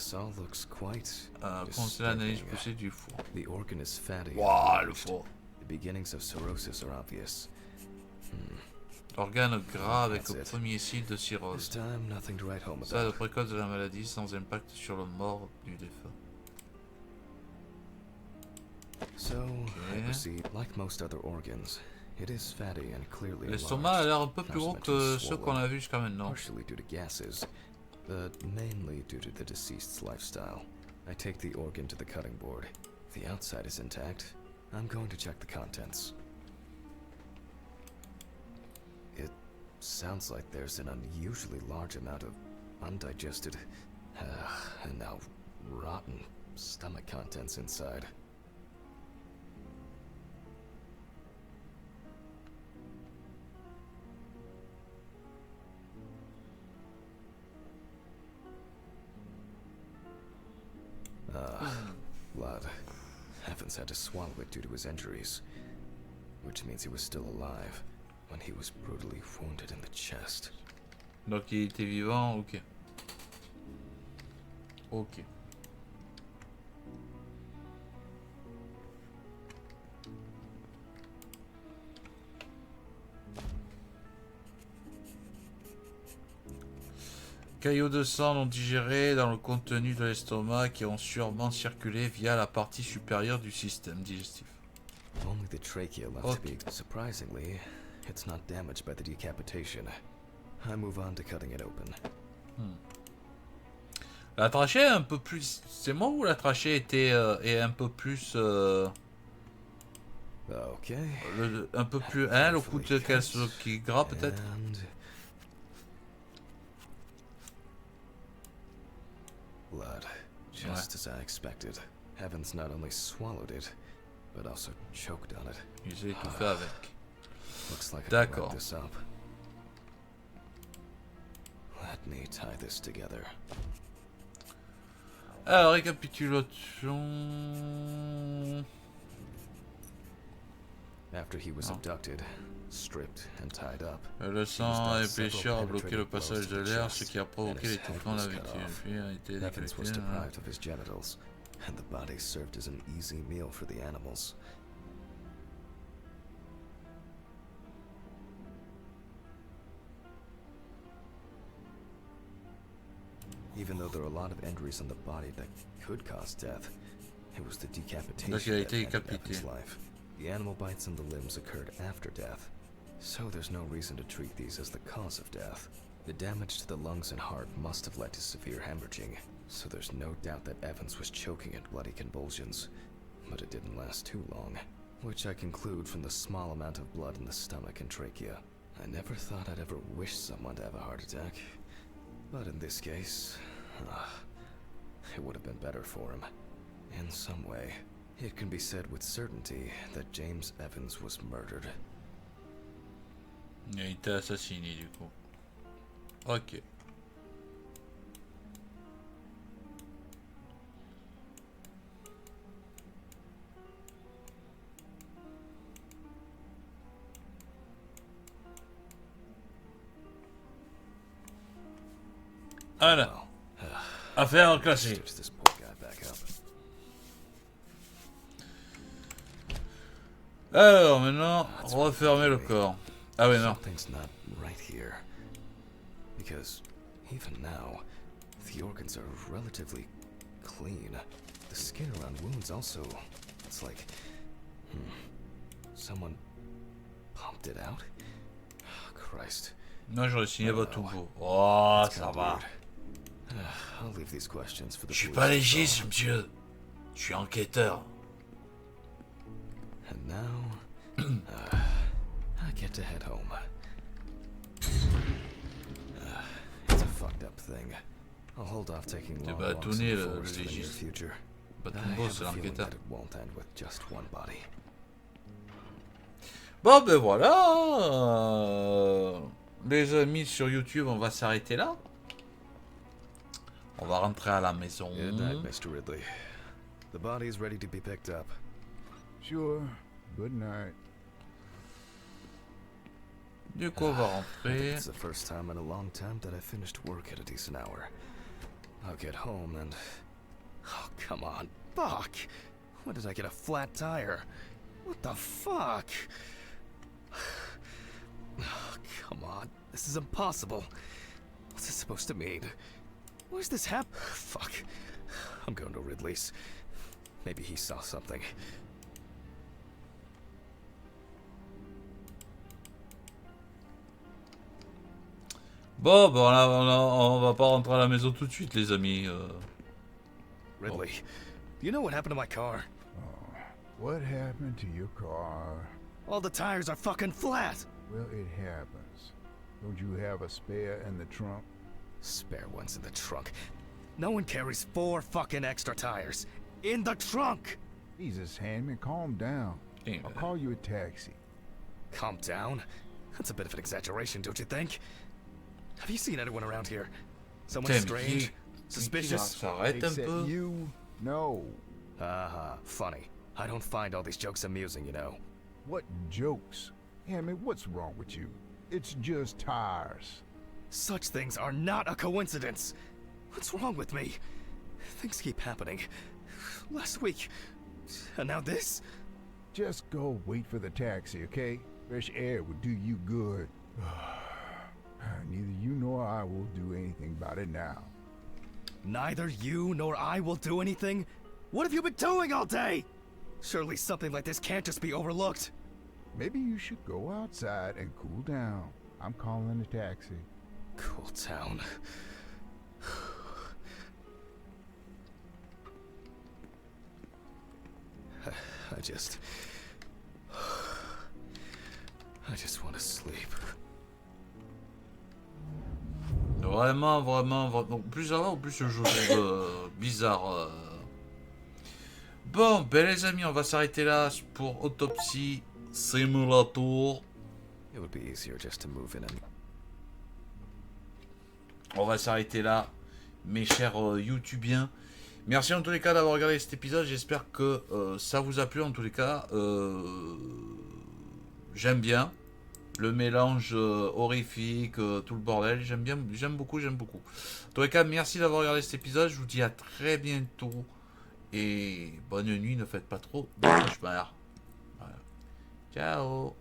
A: commencer l'analyse poussée du four.
B: The organ is fatty.
A: Waouh, le four.
B: The beginnings of cirrhosis are obvious.
A: Organe gras avec au premier signe de
B: This
A: cirrhose.
B: time, nothing to write home
A: Stade
B: about.
A: précoce de la maladie sans impact sur le mort du défunt.
B: So, I proceed. Like most other organs, it is fatty and clearly
A: L'estomac a l'air un peu plus gros que ceux qu'on a vus jusqu'à maintenant.
B: partially due to gases, but mainly due to the deceased's lifestyle. I take the organ to the cutting board. The outside is intact. I'm going to check the contents. It sounds like there's an unusually large amount of undigested and now rotten stomach contents inside. Blood. Evans had to swallow it due to his injuries, which means he was still alive when he was brutally wounded in the chest.
A: Donc il était vivant, ok. Ok. Caillots de sang non digérés dans le contenu de l'estomac qui ont sûrement circulé via la partie supérieure du système digestif.
B: Only the trachea left to be. Surprisingly, it's not damaged by the decapitation. I move on to cutting it open.
A: La trachée est un peu plus... C'est moi où la trachée était est un peu plus...
B: Okay.
A: un peu plus... Hein, le coup de qui est gras peut-être.
B: And blood, just as I expected. Evans not only swallowed it, but also choked on it.
A: Il s'est étouffé avec.
B: Looks like I can
A: D'accord.
B: wrap this up. Let me tie this together.
A: Alors, récapitulation...
B: After he was abducted, stripped and tied up,
A: Le sang et blessure a bloqué le passage de l'air, ce qui a provoqué l'étouffement de la victime. Puis a été
B: Evans was
A: décapité.
B: deprived of his genitals, and the body served as an easy meal for the animals. Even though there are a lot of injuries on the body that could cause death, it was the decapitation
A: Donc il a
B: that
A: été
B: ended
A: décapité.
B: Evan's life. The animal bites on the limbs occurred after death, so there's no reason to treat these as the cause of death. The damage to the lungs and heart must have led to severe hemorrhaging, so there's no doubt that Evans was choking in bloody convulsions. But it didn't last too long, which I conclude from the small amount of blood in the stomach and trachea. I never thought I'd ever wish someone to have a heart attack, but in this case, it would have been better for him. In some way, it can be said with certainty that James Evans was murdered.
A: Il a été assassiné du coup. Ok. Voilà. Affaire classée.
B: Stitch this poor guy back up.
A: Alors maintenant, refermer le corps. Ah oui, non.
B: Something's not right here. Because even now, the organs are relatively clean. The skin around wounds also, it's like, someone pumped it out? Christ.
A: Non, j'aurais signé votre beau. Oh,
B: It's
A: ça
B: kinda
A: va.
B: weird. I'll leave these questions for the
A: Je suis
B: police
A: pas
B: to
A: légiste,
B: solve.
A: monsieur. Je suis enquêteur.
B: And now, I get to head home. It's a fucked up thing. I'll hold off taking long
A: vas
B: walks in
A: donner
B: the
A: le
B: forest in the near
A: légiste.
B: future.
A: Bah,
B: I
A: ton boss,
B: have
A: c'est
B: a feeling
A: l'enquêteur.
B: that it won't end with just one body.
A: Bon, ben voilà. Les amis, sur YouTube, on va s'arrêter là. On va rentrer à la maison.
B: Good night, Mr. Ridley. The body is ready to be picked up.
E: Sure. Good night.
A: Du coup, on va
B: I think
A: rentrer.
B: it's the first time in a long time that I finished work at a decent hour. I'll get home and... Oh, come on. Fuck! When did I get a flat tire? What the fuck? Oh, come on. This is impossible. What's this supposed to mean? Where's this Fuck. I'm going to Ridley's. Maybe he saw something.
A: Bon, ben on va pas rentrer à la maison tout de suite, les amis.
B: Ridley, do you know what happened to my car?
E: What happened to your car?
B: All the tires are fucking flat!
E: Well, it happens. Don't you have a spare in the trunk?
B: Spare ones in the trunk. No one carries 4 fucking extra tires. In the trunk!
E: Jesus, Handman, calm down.
A: Hey,
E: I'll call you a taxi.
B: Calm down? That's a bit of an exaggeration, don't you think? Have you seen anyone around here? Someone
A: Putain,
B: strange? Suspicious?
A: S'arrête un
E: Except
A: peu.
E: you? No.
B: Haha, funny. I don't find all these jokes amusing, you know.
E: What jokes? Handman, what's wrong with you? It's just tires.
B: Such things are not a coincidence! What's wrong with me? Things keep happening. Last week. And now this?
E: Just go wait for the taxi, okay? Fresh air would do you good. Neither you nor I will do anything about it now.
B: Neither you nor I will do anything? What have you been doing all day? Surely something like this can't just be overlooked.
E: Maybe you should go outside and cool down. I'm calling a taxi.
B: Cool town. I just want to sleep.
A: Vraiment, vraiment, vraiment. Plus ça va, ou plus le jeu bizarre. Bon, ben les amis, on va s'arrêter là pour Autopsie Simulator.
B: It would be easier just to move in and...
A: On va s'arrêter là, mes chers YouTubiens. Merci en tous les cas d'avoir regardé cet épisode. J'espère que ça vous a plu. En tous les cas, j'aime bien le mélange horrifique, tout le bordel. J'aime bien, j'aime beaucoup. En tous les cas, merci d'avoir regardé cet épisode. Je vous dis à très bientôt. Et bonne nuit, ne faites pas trop de cauchemars. Voilà. Ciao.